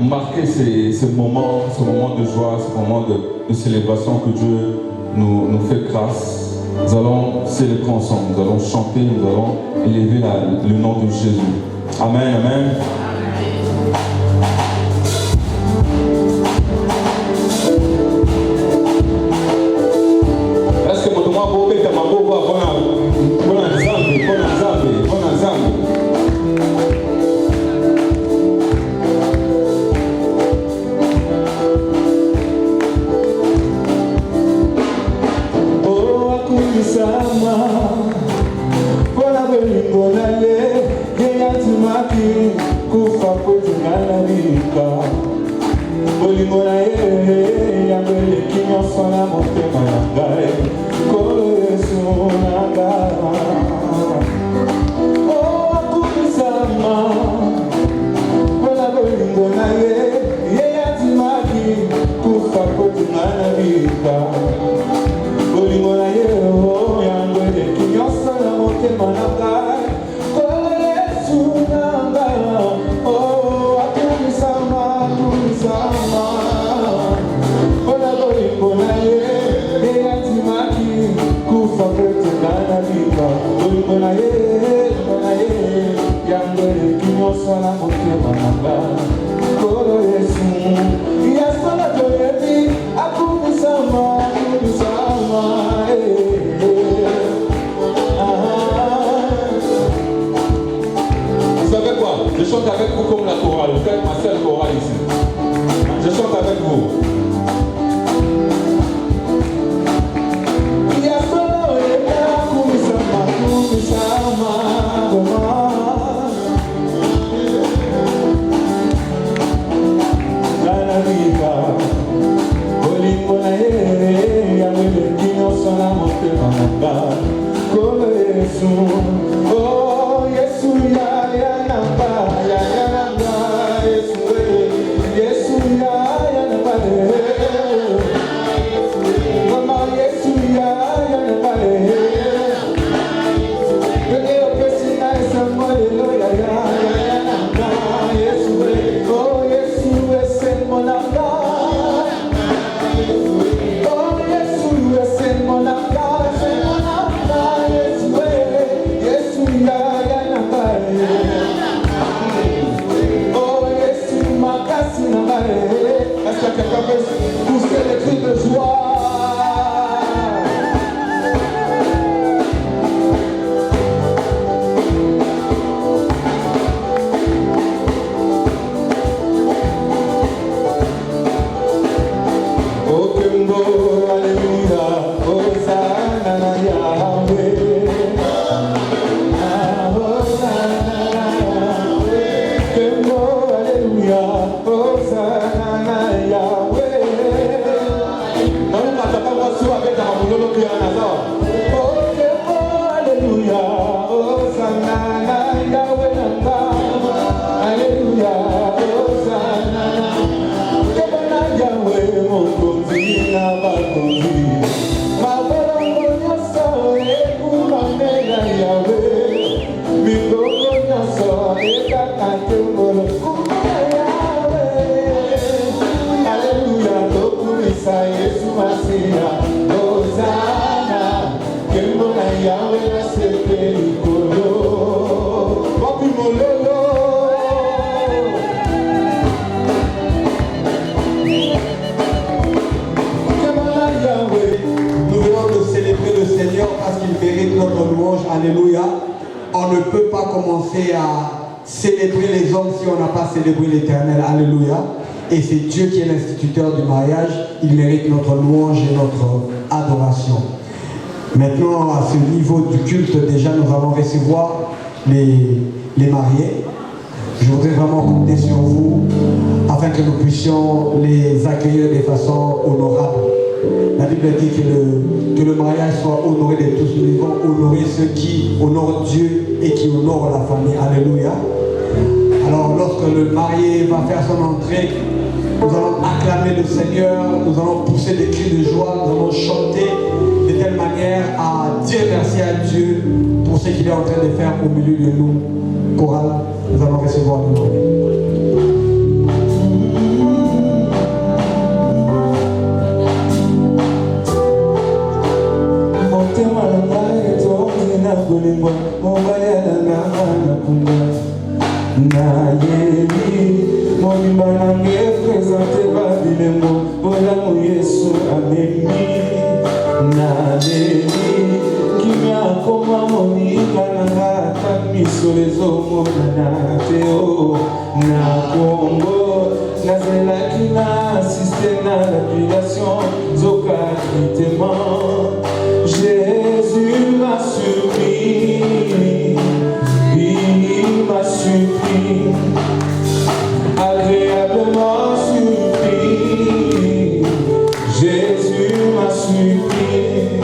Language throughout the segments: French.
marquer ce moment de joie, ce moment de célébration que Dieu nous fait grâce, nous allons célébrer ensemble, nous allons chanter, nous allons élever le nom de Jésus. Amen, amen. Est-ce que mon doigt beau est ma beau voix bon ensemble. Je chante avec vous comme la chorale. Vous êtes ma seule chorale ici. Je chante avec vous. Alléluia. On ne peut pas commencer à célébrer les hommes si on n'a pas célébré l'Éternel. Alléluia. Et c'est Dieu qui est l'instituteur du mariage. Il mérite notre louange et notre adoration. Maintenant, à ce niveau du culte, déjà, nous allons recevoir les mariés. Je voudrais vraiment compter sur vous afin que nous puissions les accueillir de façon honorable. La Bible dit que le mariage soit honoré de tous. Nous devons honorer ceux qui honorent Dieu et qui honorent la famille. Alléluia. Alors lorsque le marié va faire son entrée, nous allons acclamer le Seigneur, nous allons pousser des cris de joie, nous allons chanter de telle manière à dire merci à Dieu pour ce qu'il est en train de faire au milieu de nous. Chorale, nous allons recevoir le marié. Jésus m'a supplié, il m'a supplié, agréablement supplié. Jésus m'a supplié,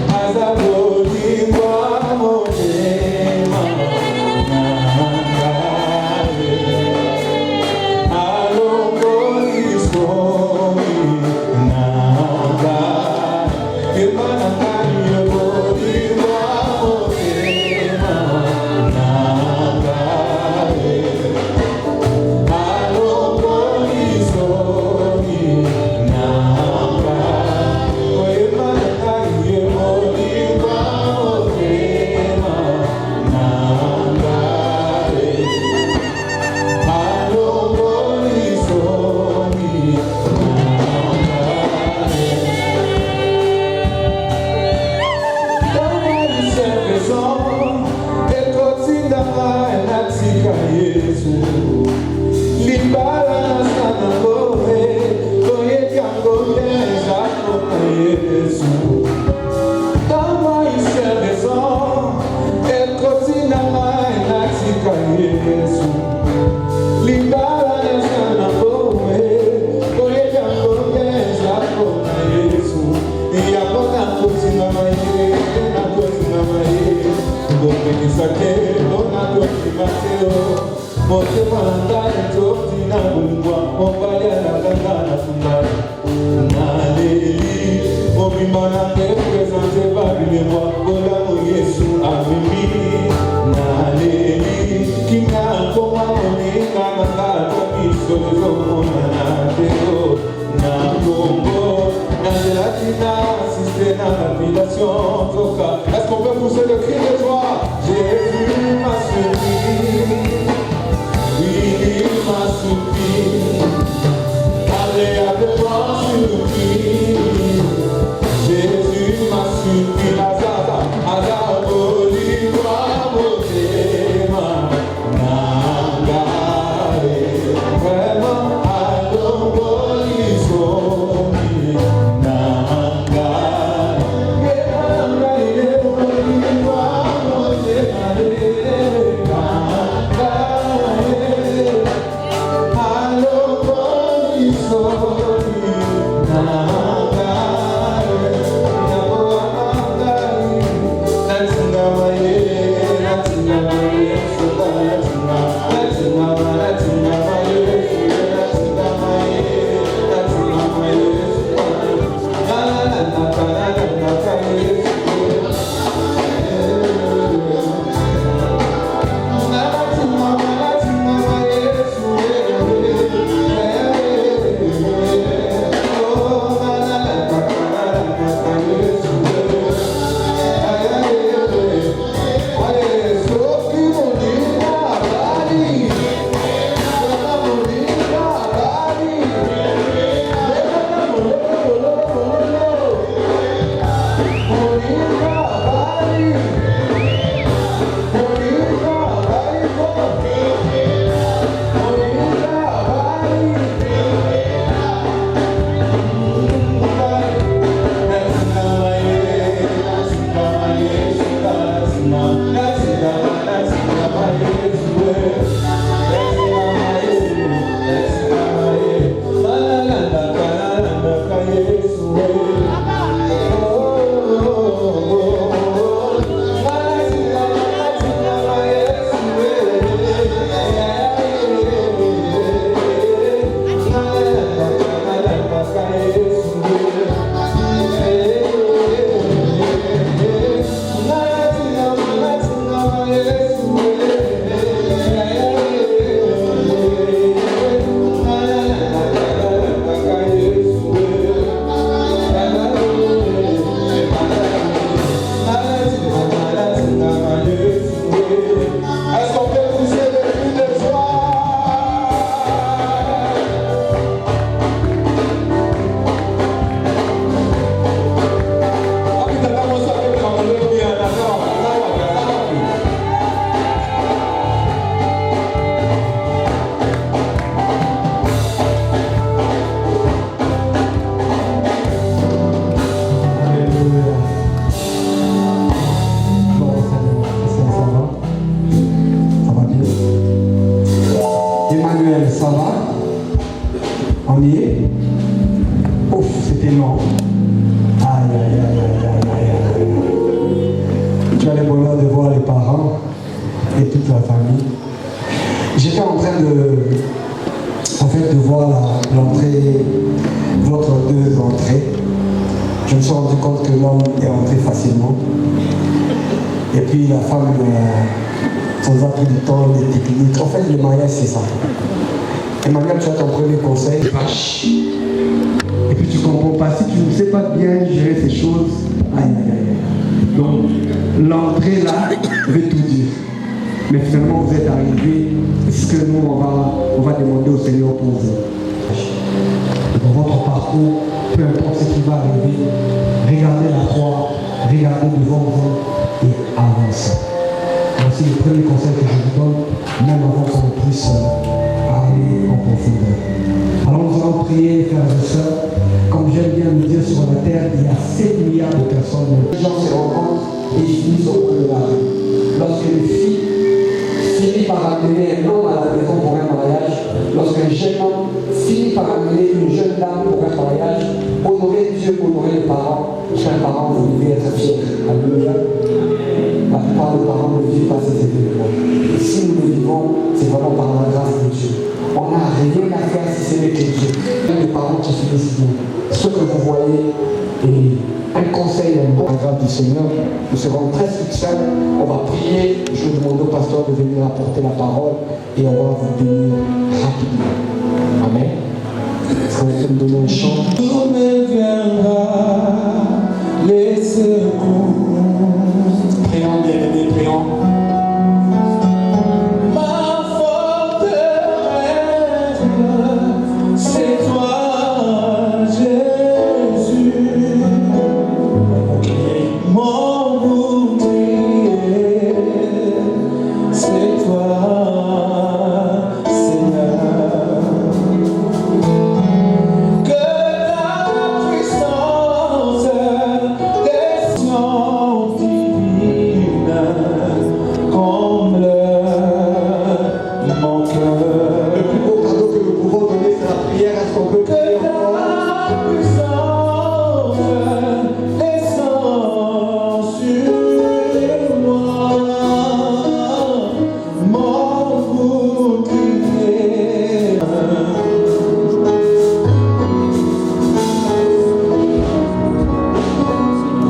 azaboli-moi mon aimant. Est-ce qu'on peut pousser le cri de joie? Jésus m'a supplié, oui, il m'a supplié, agréablement supplié. Jésus m'a supplié, azaboli-moi mon aimant, nangare, vraiment, aloboli-soni, nangare. Ça va? On y est? Ouf, c'était long. Aïe, aïe, aïe, aïe, aïe, aïe. Tu as le bonheur de voir les parents et toute la famille. J'étais en train de voir l'entrée, votre deux entrées. Je me suis rendu compte que l'homme est entré facilement. Et puis la femme, ça nous a pris du temps, des techniques. En fait, le mariage, c'est ça. Emmanuel, tu as ton premier conseil. Vache. Et puis tu ne comprends pas. Si tu ne sais pas bien gérer ces choses, aïe, aïe, aïe. Donc, l'entrée là veut tout dire. Mais finalement, vous êtes arrivés. Ce que nous, on va demander au Seigneur pour vous. Dans votre parcours, peu importe ce qui va arriver, regardez la croix, regardez devant vous et avancez. Voici le premier conseil que je vous donne, même avant qu'on puisse aller en profondeur. Alors nous allons prier, frères et sœurs. Comme j'aime bien le dire, sur la terre, il y a 7 milliards de personnes. Les gens se rencontrent et ils finissent au bout de la rue. Lorsque les filles finissent par amener un homme à la maison pour un mariage, lorsqu'un jeune homme finit par amener une jeune dame pour un mariage, honorer Dieu, honorer les parents. Chers parents, vous devez être fiers. Alléluia. La plupart des parents ne vivent pas ces événements. Et si nous le vivons, c'est vraiment par la grâce de Dieu. On n'a rien à faire si ce n'est que Dieu. Les parents qui finissent bien. Ce que vous voyez est un conseil, un bon grâce du Seigneur. Nous serons très succincts. On va prier. Je vais demander au pasteur de venir apporter la parole et on va vous bénir rapidement. Amen. Est-ce qu'on va me donner un chant? Tout me viendra, les secours. Prions, bien-aimés, prions. Ma forteresse, c'est toi, Jésus. Mon bouclier, c'est toi, Seigneur. Que ta puissance descende divine comble mon cœur. Le plus beau cadeau que nous pouvons donner, c'est la prière. Est-ce qu'on peut prier Que encore? ta puissance descend sur moi, mon bouclier.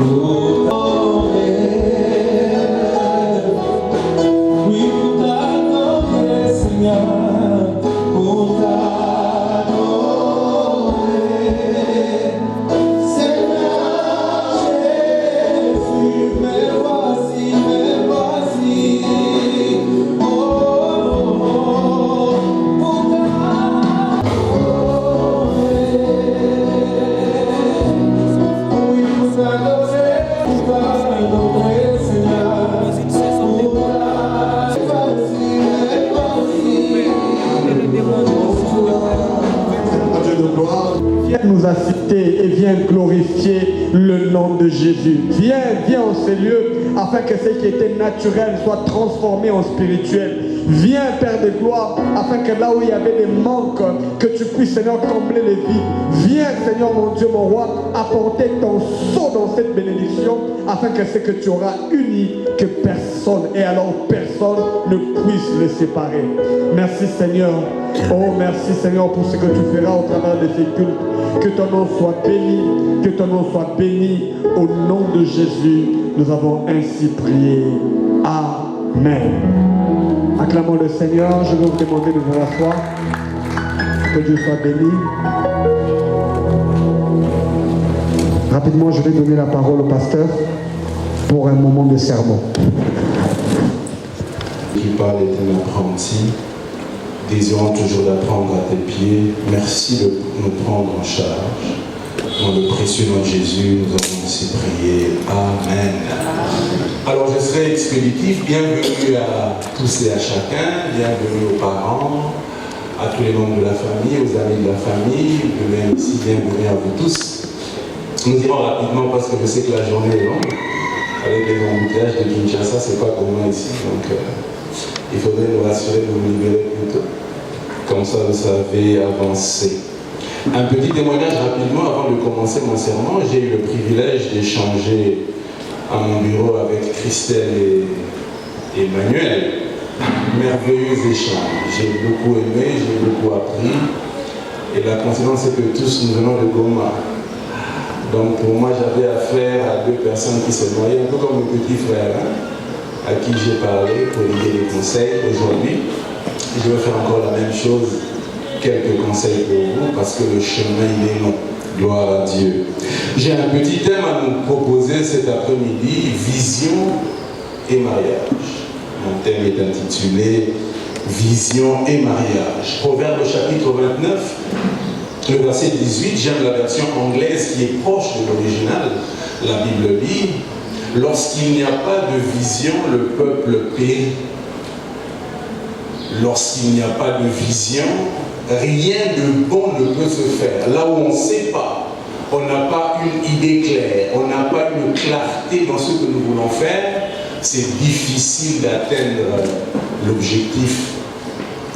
Pour t'adorer, oui, pour t'adorer, Seigneur, pour t'adorer, Seigneur Jésus, me voici, oh, pour t'adorer, oui, pour t'adorer, Seigneur, pour Dieu de gloire, viens nous assister et viens glorifier le nom de Jésus. Viens en ces lieux afin que ce qui était naturel soit transformé en spirituel. Viens, Père de gloire, afin que là où il y avait des manques, que tu puisses, Seigneur, combler les vides. Viens, Seigneur, mon Dieu, mon roi, apporter ton sceau dans cette bénédiction, afin que ce que tu auras uni, que personne, et alors personne ne puisse le séparer. Merci, Seigneur. Oh, merci, Seigneur, pour ce que tu feras au travers de ces cultes. Que ton nom soit béni, que ton nom soit béni. Au nom de Jésus, nous avons ainsi prié. Amen. Acclamons le Seigneur. Je vais vous demander de vous asseoir. Que Dieu soit béni. Rapidement, je vais donner la parole au pasteur pour un moment de sermon. Qui parle est un apprenti, désirant toujours d'apprendre à tes pieds. Merci de nous prendre en charge. Dans le précieux nom de Jésus, nous avons ainsi prié. Amen. Alors je serai expéditif. Bienvenue à tous et à chacun. Bienvenue aux parents, à tous les membres de la famille, aux amis de la famille. De même ici, bienvenue à vous tous. Nous irons rapidement parce que je sais que la journée est longue. Avec les embouteillages de Kinshasa, c'est pas commun ici. Donc il faudrait nous rassurer de nous libérer plus tôt. Comme ça, vous savez avancer. Un petit témoignage rapidement avant de commencer mon serment. J'ai eu le privilège d'échanger à mon bureau avec Christelle et Emmanuel. Merveilleux échange. J'ai beaucoup aimé, j'ai beaucoup appris. Et la coïncidence, c'est que tous nous venons de Goma. Donc pour moi, j'avais affaire à deux personnes qui se mariaient, un peu comme mon petit frère, à qui j'ai parlé pour lui donner des conseils. Aujourd'hui, je vais faire encore la même chose, quelques conseils pour vous, parce que le chemin, il est long. Gloire à Dieu. J'ai un petit thème à nous proposer cet après-midi, vision et mariage. Mon thème est intitulé Vision et mariage. Proverbe chapitre 29, le verset 18, j'aime la version anglaise qui est proche de l'original. La Bible dit, lorsqu'il n'y a pas de vision, le peuple périt. Lorsqu'il n'y a pas de vision, rien de bon ne peut se faire. Là où on ne sait pas, on n'a pas une idée claire, on n'a pas une clarté dans ce que nous voulons faire, c'est difficile d'atteindre l'objectif.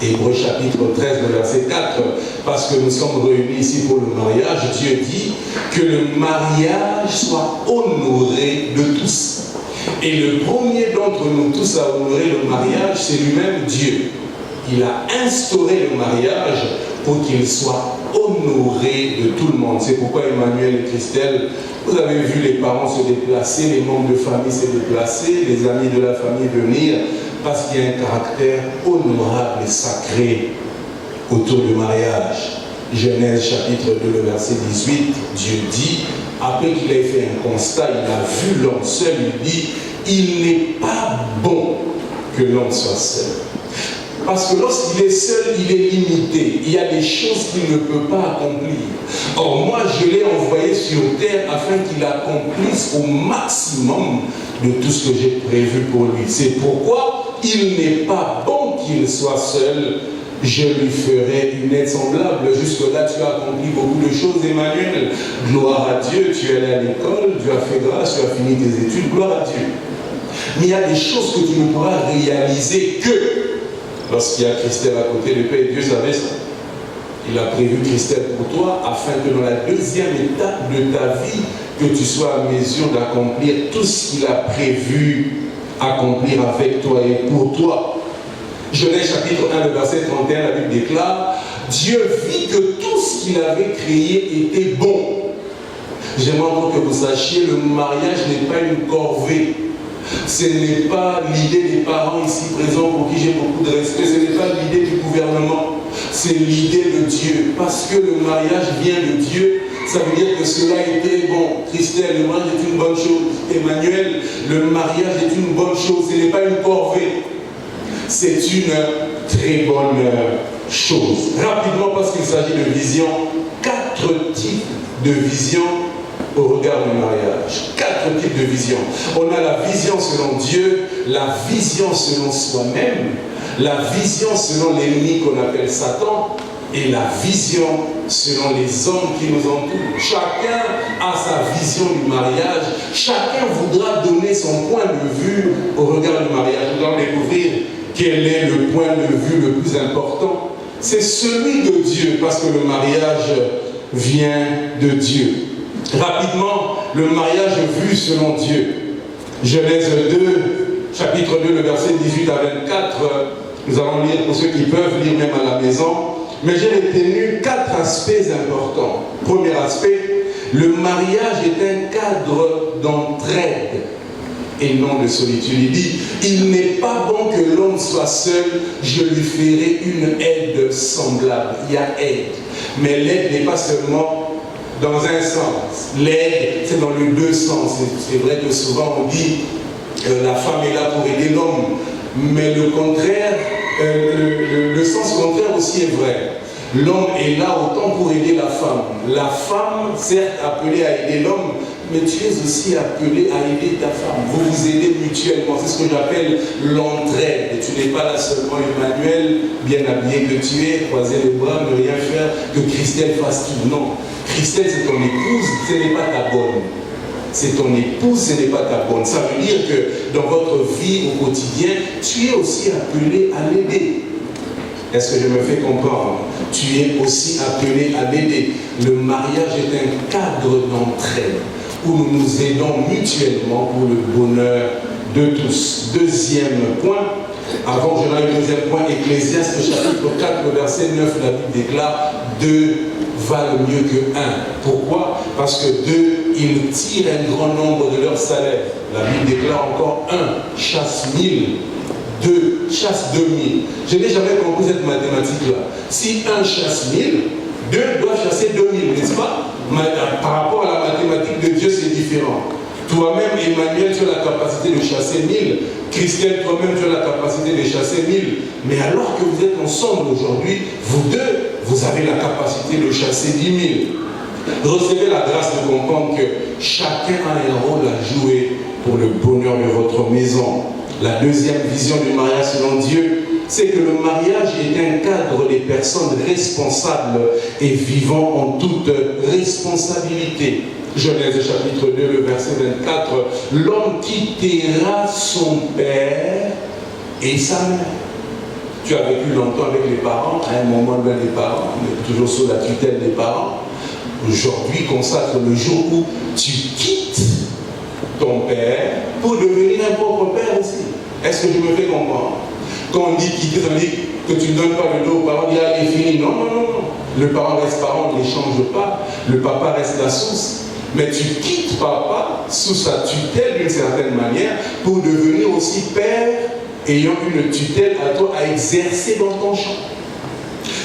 Hébreux chapitre 13, le verset 4, parce que nous sommes réunis ici pour le mariage, Dieu dit que le mariage soit honoré de tous. Et le premier d'entre nous tous à honorer le mariage, c'est lui-même Dieu. Il a instauré le mariage pour qu'il soit honoré de tout le monde. C'est pourquoi Emmanuel et Christelle, vous avez vu les parents se déplacer, les membres de famille se déplacer, les amis de la famille venir, parce qu'il y a un caractère honorable et sacré autour du mariage. Genèse chapitre 2, le verset 18, Dieu dit, après qu'il ait fait un constat, il a vu l'homme seul, il dit, il n'est pas bon que l'homme soit seul. Parce que lorsqu'il est seul, il est limité. Il y a des choses qu'il ne peut pas accomplir. Or, moi, je l'ai envoyé sur terre afin qu'il accomplisse au maximum de tout ce que j'ai prévu pour lui. C'est pourquoi il n'est pas bon qu'il soit seul. Je lui ferai une aide semblable. Jusque-là, tu as accompli beaucoup de choses, Emmanuel. Gloire à Dieu. Tu es allé à l'école, tu as fait grâce, tu as fini tes études. Gloire à Dieu. Mais il y a des choses que tu ne pourras réaliser que lorsqu'il y a Christelle à côté, le Père et Dieu savait ça. Il a prévu Christelle pour toi afin que dans la deuxième étape de ta vie, que tu sois à mesure d'accomplir tout ce qu'il a prévu accomplir avec toi et pour toi. Genèse chapitre 1, le verset 31, la Bible déclare, Dieu vit que tout ce qu'il avait créé était bon. J'aimerais encore que vous sachiez, le mariage n'est pas une corvée. Ce n'est pas l'idée des parents ici présents pour qui j'ai beaucoup de respect, ce n'est pas l'idée du gouvernement, c'est l'idée de Dieu. Parce que le mariage vient de Dieu, ça veut dire que cela était bon. Christelle, le mariage est une bonne chose. Emmanuel, le mariage est une bonne chose, ce n'est pas une corvée, c'est une très bonne chose. Rapidement, parce qu'il s'agit de vision, 4 types de vision au regard du mariage. 4 types de vision. On a la vision selon Dieu, la vision selon soi-même, la vision selon l'ennemi qu'on appelle Satan, et la vision selon les hommes qui nous entourent. Chacun a sa vision du mariage, chacun voudra donner son point de vue au regard du mariage. Nous allons découvrir quel est le point de vue le plus important. C'est celui de Dieu, parce que le mariage vient de Dieu. Rapidement, le mariage vu selon Dieu. Genèse 2, chapitre 2, le verset 18 à 24. Nous allons lire pour ceux qui peuvent lire même à la maison. Mais j'ai retenu 4 aspects importants. Premier aspect, le mariage est un cadre d'entraide et non de solitude. Il dit, il n'est pas bon que l'homme soit seul, je lui ferai une aide semblable. Il y a aide. Mais l'aide n'est pas seulement dans un sens. L'aide, c'est dans les deux sens. C'est vrai que souvent on dit la femme est là pour aider l'homme, mais le contraire, le sens contraire aussi est vrai. L'homme est là autant pour aider la femme. La femme, certes, appelée à aider l'homme, mais tu es aussi appelé à aider ta femme. Vous vous aidez mutuellement. C'est ce que j'appelle l'entraide. Et tu n'es pas là seulement Emmanuel, bien habillé que tu es, croiser les bras, ne rien faire, que Christelle fasse tout. Non. Christelle, c'est ton épouse, ce n'est pas ta bonne. C'est ton épouse, ce n'est pas ta bonne. Ça veut dire que dans votre vie au quotidien, tu es aussi appelé à l'aider. Est-ce que je me fais comprendre? Tu es aussi appelé à l'aider. Le mariage est un cadre d'entraide où nous nous aidons mutuellement pour le bonheur de tous. Deuxième point, avant je n'ai le deuxième point, Ecclésiaste chapitre 4, verset 9, la Bible déclare 2 valent mieux que 1. Pourquoi? Parce que 2, ils tirent un grand nombre de leur salaire. La Bible déclare encore 1 chasse 1000. 2 chasse 2000. Je n'ai jamais compris cette mathématique-là. Si 1 chasse 1000, 2 doivent chasser 2000, n'est-ce pas? Par rapport à la mathématique de Dieu, c'est différent. Toi-même, Emmanuel, tu as la capacité de chasser 1000. Christelle, toi-même, tu as la capacité de chasser 1000. Mais alors que vous êtes ensemble aujourd'hui, vous deux, vous avez la capacité de chasser 10 000. Recevez la grâce de comprendre que chacun a un rôle à jouer pour le bonheur de votre maison. La deuxième vision du mariage selon Dieu, c'est que le mariage est un cadre des personnes responsables et vivant en toute responsabilité. Genèse chapitre 2, le verset 24, l'homme quittera son père et sa mère. Tu as vécu longtemps avec les parents, à un moment loin des parents, mais toujours sous la tutelle des parents. Aujourd'hui consacre le jour où tu quittes ton père pour devenir un propre père aussi. Est-ce que je me fais comprendre? Quand on dit quitter, ça veut dire que tu ne donnes pas le dos aux parents, dire ah, il est fini. Non, non, non, non. Le parent reste parent, on ne l'échange pas. Le papa reste la source. Mais tu quittes papa sous sa tutelle d'une certaine manière pour devenir aussi père ayant une tutelle à toi à exercer dans ton champ.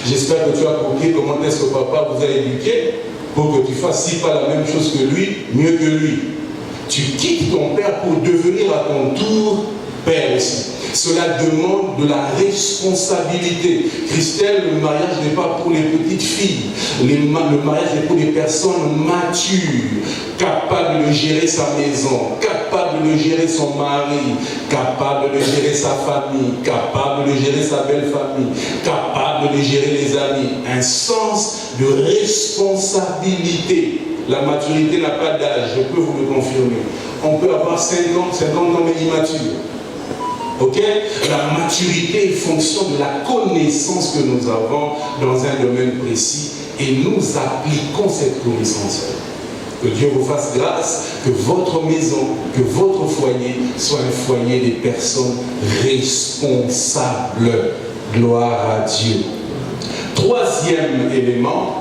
J'espère que tu as compris comment est-ce que papa vous a éduqué pour que tu fasses si pas la même chose que lui, mieux que lui. Tu quittes ton père pour devenir à ton tour père aussi. Cela demande de la responsabilité. Christelle, le mariage n'est pas pour les petites filles. Le mariage est pour les personnes matures, capables de gérer sa maison, capables de gérer son mari, capables de gérer sa famille, capables de gérer sa belle famille, capables de gérer les amis. Un sens de responsabilité. La maturité n'a pas d'âge, je peux vous le confirmer. On peut avoir 50 ans mais immature. Ok? La maturité est fonction de la connaissance que nous avons dans un domaine précis et nous appliquons cette connaissance. Que Dieu vous fasse grâce, que votre maison, que votre foyer soit un foyer des personnes responsables. Gloire à Dieu. Troisième élément,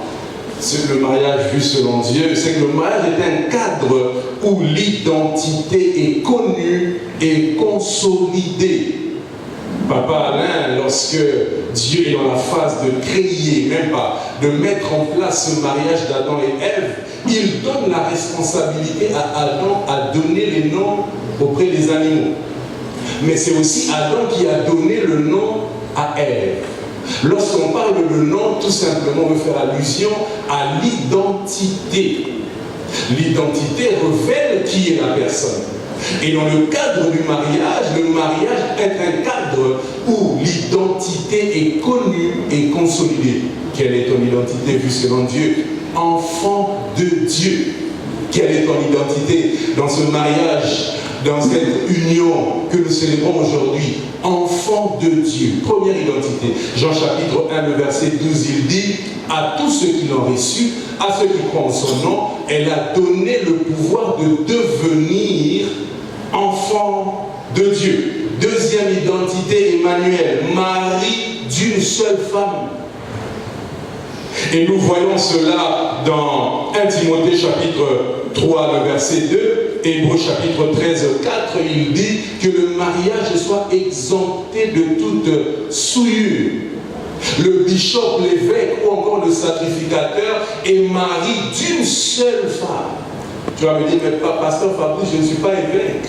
c'est le mariage vu selon Dieu, c'est que le mariage est un cadre où l'identité est connue et consolidée. Papa Alain, lorsque Dieu est dans la phase de créer, même pas, de mettre en place ce mariage d'Adam et Ève, il donne la responsabilité à Adam à donner les noms auprès des animaux. Mais c'est aussi Adam qui a donné le nom à Ève. Lorsqu'on parle de nom, tout simplement, on veut faire allusion à l'identité. L'identité révèle qui est la personne. Et dans le cadre du mariage est un cadre où l'identité est connue et consolidée. Quelle est ton identité vue selon Dieu? Enfant de Dieu. Quelle est ton identité dans ce mariage, dans cette union que nous célébrons aujourd'hui? Enfant de Dieu. Première identité. Jean chapitre 1, le verset 12, il dit à tous ceux qui l'ont reçu, à ceux qui croient en son nom, elle a donné le pouvoir de devenir enfant de Dieu. Deuxième identité, Emmanuel, Marie d'une seule femme. Et nous voyons cela dans 1 Timothée chapitre 3, le verset 2, Hébreux chapitre 13, 4, il dit que le mariage soit exempté de toute souillure. Le bishop, l'évêque ou encore le sacrificateur est mari d'une seule femme. Tu vas me dire, mais pasteur Fabrice, je ne suis pas évêque.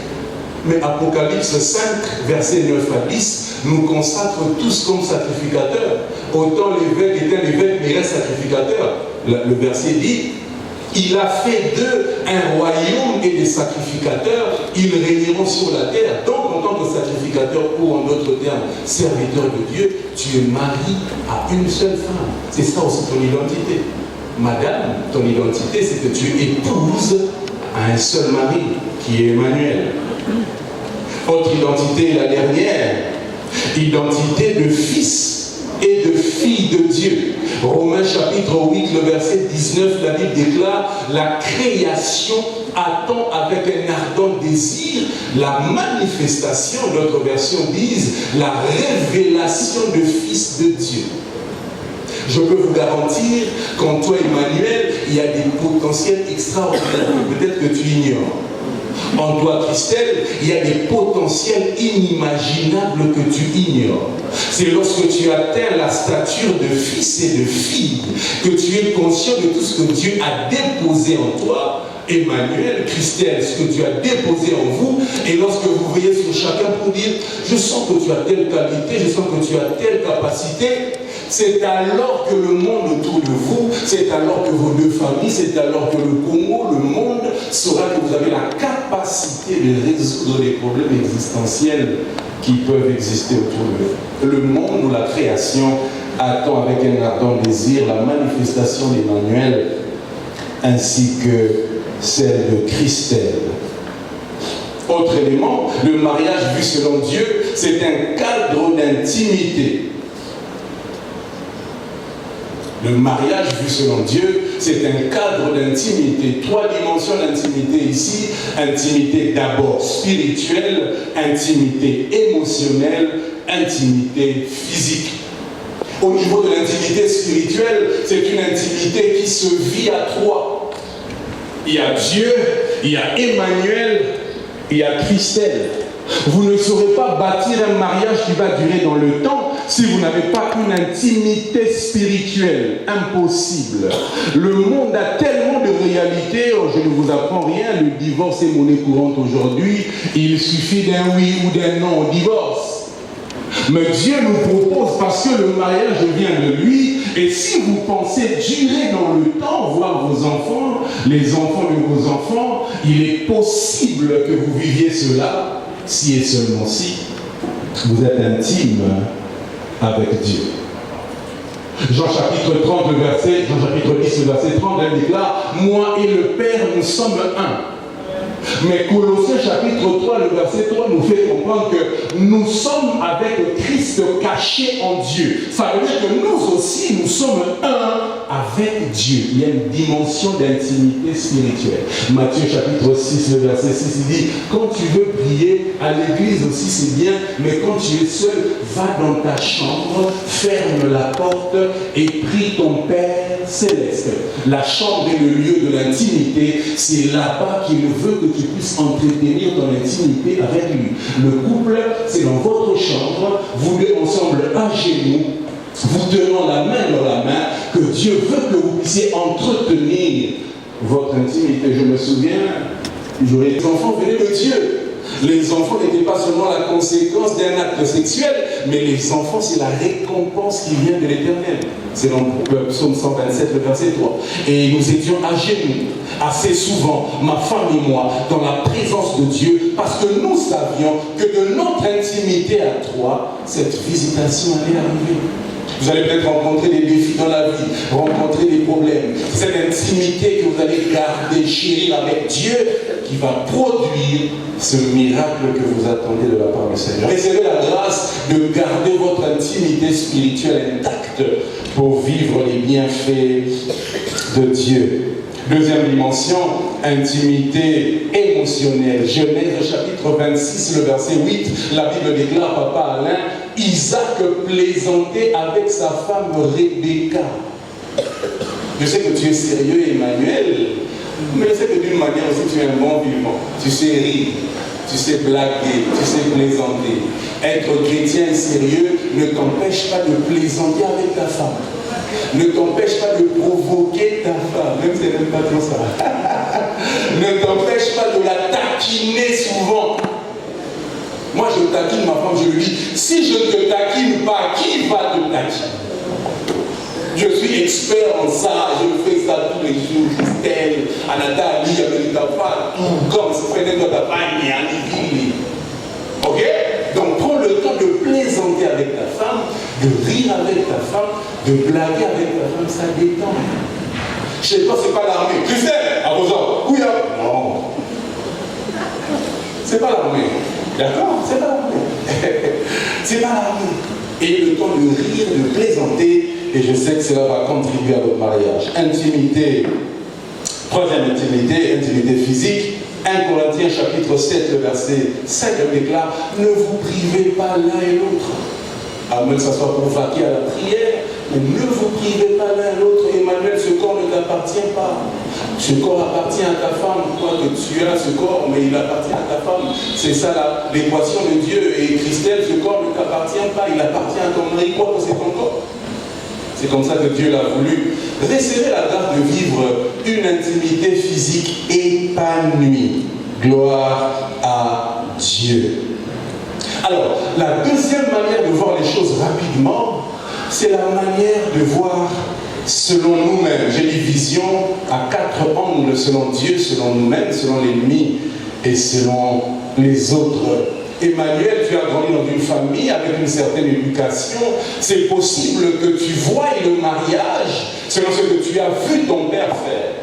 Mais Apocalypse 5, versets 9 à 10, nous consacre tous comme sacrificateurs. Autant l'évêque est un évêque, mais il est sacrificateur. Le verset dit, il a fait d'eux un royaume et des sacrificateurs, ils régneront sur la terre. Donc, en tant que sacrificateur ou en d'autres termes, serviteur de Dieu, tu es marié à une seule femme. C'est ça aussi ton identité. Madame, ton identité, c'est que tu épouses à un seul mari, qui est Emmanuel. Autre identité, la dernière, identité de fils et de filles de Dieu. Romains chapitre 8, le verset 19, la Bible déclare: la création attend avec un ardent désir la manifestation, d'autres versions disent la révélation de fils de Dieu. Je peux vous garantir qu'en toi, Emmanuel, il y a des potentiels extraordinaires que peut-être que tu ignores. En toi, Christelle, il y a des potentiels inimaginables que tu ignores. C'est lorsque tu atteins la stature de fils et de fille que tu es conscient de tout ce que Dieu a déposé en toi, Emmanuel, Christelle, ce que Dieu a déposé en vous. Et lorsque vous veillez sur chacun pour dire: je sens que tu as telle qualité, je sens que tu as telle capacité, c'est alors que le monde autour de vous, c'est alors que vos deux familles, c'est alors que le Congo, le monde saura que vous avez la capacité de résoudre les problèmes existentiels qui peuvent exister autour de vous. Le monde ou la création attend avec un ardent désir la manifestation d'Emmanuel ainsi que celle de Christelle. Autre élément, le mariage vu selon Dieu, c'est un cadre d'intimité. Le mariage vu selon Dieu, c'est un cadre d'intimité. 3 dimensions d'intimité ici. Intimité d'abord spirituelle, intimité émotionnelle, intimité physique. Au niveau de l'intimité spirituelle, c'est une intimité qui se vit à 3. Il y a Dieu, il y a Emmanuel, il y a Christelle. Vous ne saurez pas bâtir un mariage qui va durer dans le temps si vous n'avez pas une intimité spirituelle. Impossible. Le monde a tellement de réalités. Oh, je ne vous apprends rien. Le divorce est monnaie courante aujourd'hui. Il suffit d'un oui ou d'un non au divorce. Mais Dieu nous propose, parce que le mariage vient de lui, et si vous pensez durer dans le temps, voir vos enfants, les enfants de vos enfants, il est possible que vous viviez cela, si et seulement si vous êtes intime avec Dieu. Jean chapitre 30, Jean chapitre 10, le verset 30, elle déclare: moi et le Père, nous sommes un. Mais Colossiens chapitre 3, le verset 3 nous fait comprendre que nous sommes avec Christ caché en Dieu. Ça veut dire que nous aussi, nous sommes un avec Dieu. Il y a une dimension d'intimité spirituelle. Matthieu chapitre 6, le verset 6, il dit: quand tu veux prier, à l'église aussi c'est bien, mais quand tu es seul, va dans ta chambre, ferme la porte et prie ton Père céleste. La chambre est le lieu de l'intimité. C'est là-bas qu'il veut que tu puisses entretenir ton intimité avec lui. Le couple, c'est dans votre chambre, vous deux ensemble à genoux, vous tenant la main dans la main, que Dieu veut que vous puissiez entretenir votre intimité. Je me souviens, les enfants venaient de Dieu. Les enfants n'étaient pas seulement la conséquence d'un acte sexuel, mais les enfants, c'est la récompense qui vient de l'Éternel. C'est dans le psaume 127, le verset 3. Et nous étions à genoux, assez souvent, ma femme et moi, dans la présence de Dieu, parce que nous savions que de notre intimité à 3, cette visitation allait arriver. Vous allez peut-être rencontrer des défis dans la vie, rencontrer des problèmes. Cette intimité que vous allez garder, chérir avec Dieu, qui va produire ce miracle que vous attendez de la part du Seigneur. Recevez la grâce de garder votre intimité spirituelle intacte pour vivre les bienfaits de Dieu. Deuxième dimension, intimité émotionnelle. Genèse chapitre 26, le verset 8, la Bible déclare: papa Alain, Isaac plaisantait avec sa femme Rebecca. Je sais que tu es sérieux, Emmanuel, mais je sais que d'une manière aussi tu es un bon vivant. Tu sais rire, tu sais blaguer, tu sais plaisanter. Être chrétien et sérieux ne t'empêche pas de plaisanter avec ta femme. Ne t'empêche pas de provoquer ta femme, même si elle n'aime pas trop ça. Ne t'empêche pas de la taquiner souvent. Moi, je taquine ma femme, je lui dis: si je ne te taquine pas, qui va te taquiner? Je suis expert en ça, je fais ça tous les jours. Christelle, Anata, Ali, avec ta femme, tout comme ce fait de ta femme, ok? Donc, prends le temps de plaisanter avec ta femme, de rire avec ta femme, de blaguer avec ta femme, ça détend. Je sais pas, c'est pas l'armée. Christelle, à vos ordres. Oui, non. C'est pas l'armée. D'accord? C'est pas l'armée. C'est pas l'armée. et le temps de rire, de plaisanter, et je sais que cela va contribuer à votre mariage. Intimité, troisième intimité, intimité physique. 1 Corinthiens chapitre 7, le verset 5 déclare « Ne vous privez pas l'un et l'autre ». À moins que ça soit pour vaquer à la prière, mais ne vous privez pas l'un et l'autre. Emmanuel, ce corps ne t'appartient pas. Ce corps appartient à ta femme. Toi que tu as ce corps, mais il appartient à ta femme. C'est ça l'équation de Dieu. Et Christelle, ce corps ne t'appartient pas. Il appartient à ton mari. Quoi que c'est ton corps. C'est comme ça que Dieu l'a voulu. Recevez la grâce de vivre une intimité physique épanouie. Gloire à Dieu. Alors, la deuxième manière de voir les choses rapidement, c'est la manière de voir selon nous-mêmes. J'ai dit vision à 4 angles, selon Dieu, selon nous-mêmes, selon l'ennemi et selon les autres. Emmanuel, tu as grandi dans une famille avec une certaine éducation. C'est possible que tu voies le mariage selon ce que tu as vu ton père faire.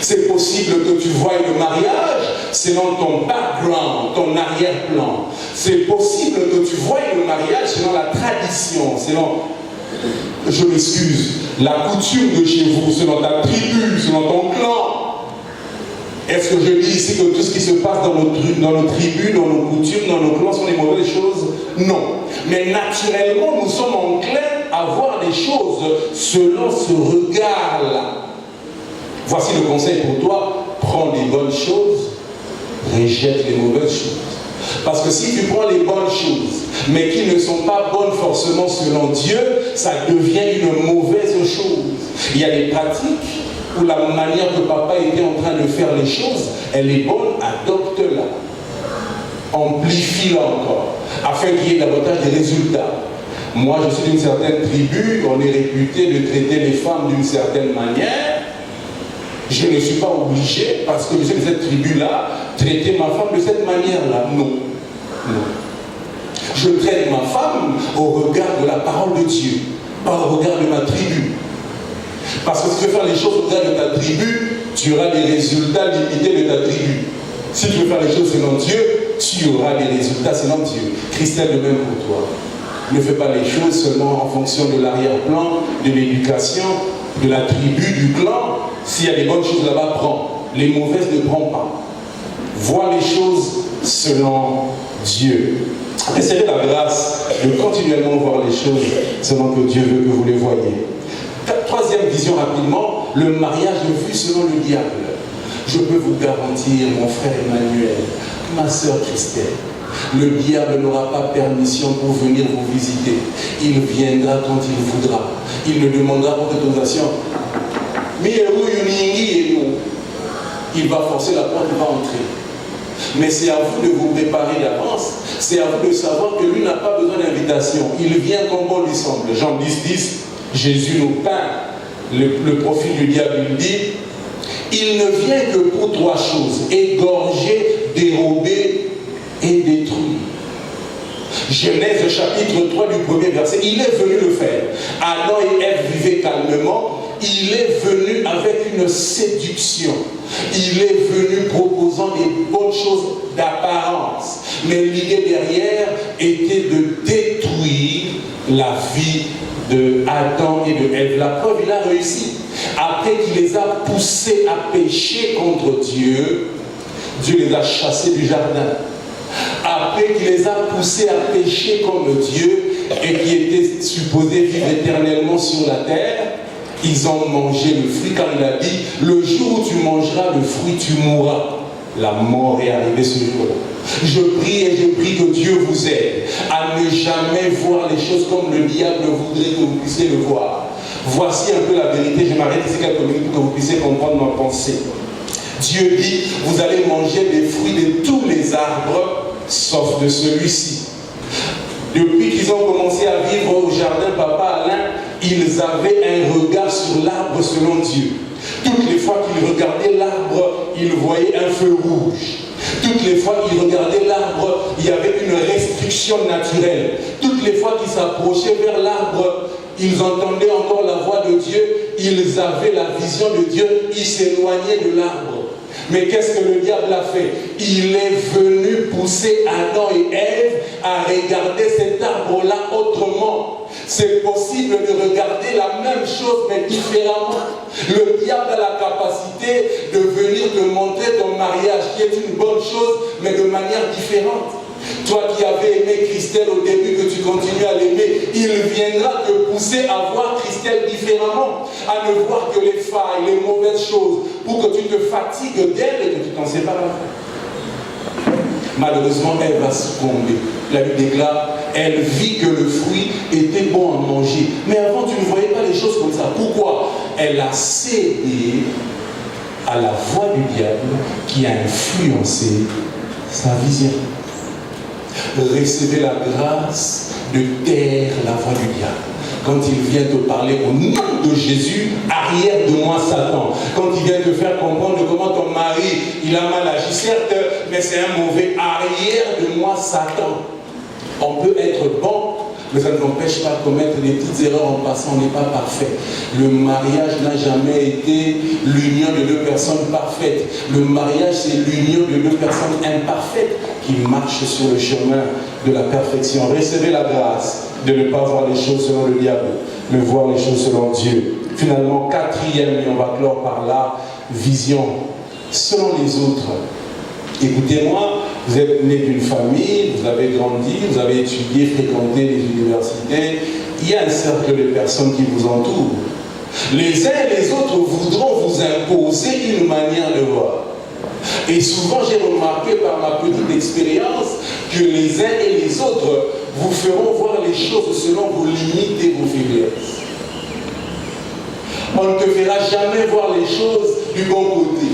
C'est possible que tu voies le mariage selon ton background, ton arrière-plan. C'est possible que tu voies le mariage selon la tradition, selon, je m'excuse, la coutume de chez vous, selon ta tribu, selon ton clan. Est-ce que je dis ici que tout ce qui se passe dans nos tribus, dans nos coutumes, dans nos clans sont des mauvaises choses? Non. Mais naturellement, nous sommes enclins à voir les choses selon ce regard-là. Voici le conseil pour toi, prends les bonnes choses, rejette les mauvaises choses. Parce que si tu prends les bonnes choses, mais qui ne sont pas bonnes forcément selon Dieu, ça devient une mauvaise chose. Il y a des pratiques où la manière que papa était en train de faire les choses, elle est bonne, adopte-la. Amplifie-la encore, afin qu'il y ait davantage de résultats. Moi, je suis d'une certaine tribu, on est réputé de traiter les femmes d'une certaine manière. Je ne suis pas obligé, parce que je suis de cette tribu-là, traiter ma femme de cette manière-là. Non. Non. Je traite ma femme au regard de la parole de Dieu, pas au regard de ma tribu. Parce que si tu veux faire les choses au regard de ta tribu, tu auras des résultats limités de ta tribu. Si tu veux faire les choses selon Dieu, tu auras des résultats selon Dieu. Christelle, de même pour toi. Ne fais pas les choses seulement en fonction de l'arrière-plan, de l'éducation, de la tribu, du clan. S'il y a des bonnes choses là-bas, prends. Les mauvaises, ne prends pas. Vois les choses selon Dieu. Recevez la grâce de continuellement voir les choses selon que Dieu veut que vous les voyez. Troisième vision rapidement, le mariage vu selon le diable. Je peux vous garantir, mon frère Emmanuel, ma soeur Christelle, le diable n'aura pas permission pour venir vous visiter. Il viendra quand il voudra. Il ne demandera pas d'autorisation. Il va forcer la porte, il va entrer. Mais c'est à vous de vous préparer d'avance. C'est à vous de savoir que lui n'a pas besoin d'invitation. Il vient comme bon lui semble. Jean 10:10, Jésus nous peint le profil du diable. Il dit, il ne vient que pour 3 choses: égorger, dérober et détruire. Genèse chapitre 3 du premier verset, il est venu le faire. Adam et Ève vivaient calmement. Il est venu avec une séduction. Il est venu proposant des bonnes choses d'apparence. Mais l'idée derrière était de détruire la vie de Adam et de Ève. La preuve, il a réussi. Après qu'il les a poussés à pécher contre Dieu, Dieu les a chassés du jardin. Après qu'il les a poussés à pécher comme Dieu et qui étaient supposés vivre éternellement sur la terre, ils ont mangé le fruit, car il a dit, le jour où tu mangeras le fruit, tu mourras. La mort est arrivée ce jour-là. Je prie et je prie que Dieu vous aide à ne jamais voir les choses comme le diable voudrait que vous puissiez le voir. Voici un peu la vérité. Je m'arrête ici quelques minutes pour que vous puissiez comprendre ma pensée. Dieu dit, vous allez manger des fruits de tous les arbres, sauf de celui-ci. Depuis qu'ils ont commencé à vivre au jardin, papa Alain, ils avaient un regard sur l'arbre selon Dieu. Toutes les fois qu'ils regardaient l'arbre, ils voyaient un feu rouge. Toutes les fois qu'ils regardaient l'arbre, il y avait une restriction naturelle. Toutes les fois qu'ils s'approchaient vers l'arbre, ils entendaient encore la voix de Dieu, ils avaient la vision de Dieu, ils s'éloignaient de l'arbre. Mais qu'est-ce que le diable a fait? Il est venu pousser Adam et Ève à regarder cet arbre-là autrement possible de regarder la même chose mais différemment. Le diable a la capacité de venir te montrer ton mariage qui est une bonne chose mais de manière différente. Toi qui avais aimé Christelle au début, que tu continues à l'aimer, il viendra te pousser à voir Christelle différemment, à ne voir que les failles, les mauvaises choses, pour que tu te fatigues d'elle et que tu t'en sépares. Malheureusement, elle va succomber. La Bible déclare, elle vit que le fruit était bon à manger. Mais avant, tu ne voyais pas les choses comme ça. Pourquoi? Elle a cédé à la voix du diable qui a influencé sa vision. Recevez la grâce de taire la voix du diable. Quand il vient te parler au nom de Jésus, arrière de moi Satan. Quand il vient te faire comprendre comment ton mari, il a mal agi, certes, mais c'est un mauvais, arrière de moi Satan. On peut être bon, mais ça ne m'empêche pas de commettre des petites erreurs en passant, on n'est pas parfait. Le mariage n'a jamais été l'union de deux personnes parfaites. Le mariage, c'est l'union de deux personnes imparfaites qui marchent sur le chemin de la perfection. Recevez la grâce de ne pas voir les choses selon le diable, mais voir les choses selon Dieu. Finalement, quatrième, et on va clore par là, vision selon les autres. Écoutez-moi, vous êtes né d'une famille, vous avez grandi, vous avez étudié, fréquenté les universités. Il y a un cercle de personnes qui vous entourent. Les uns et les autres voudront vous imposer une manière de voir. Et souvent, j'ai remarqué par ma petite expérience que les uns et les autres vous feront voir les choses selon vos limites et vos faiblesses. On ne te fera jamais voir les choses du bon côté.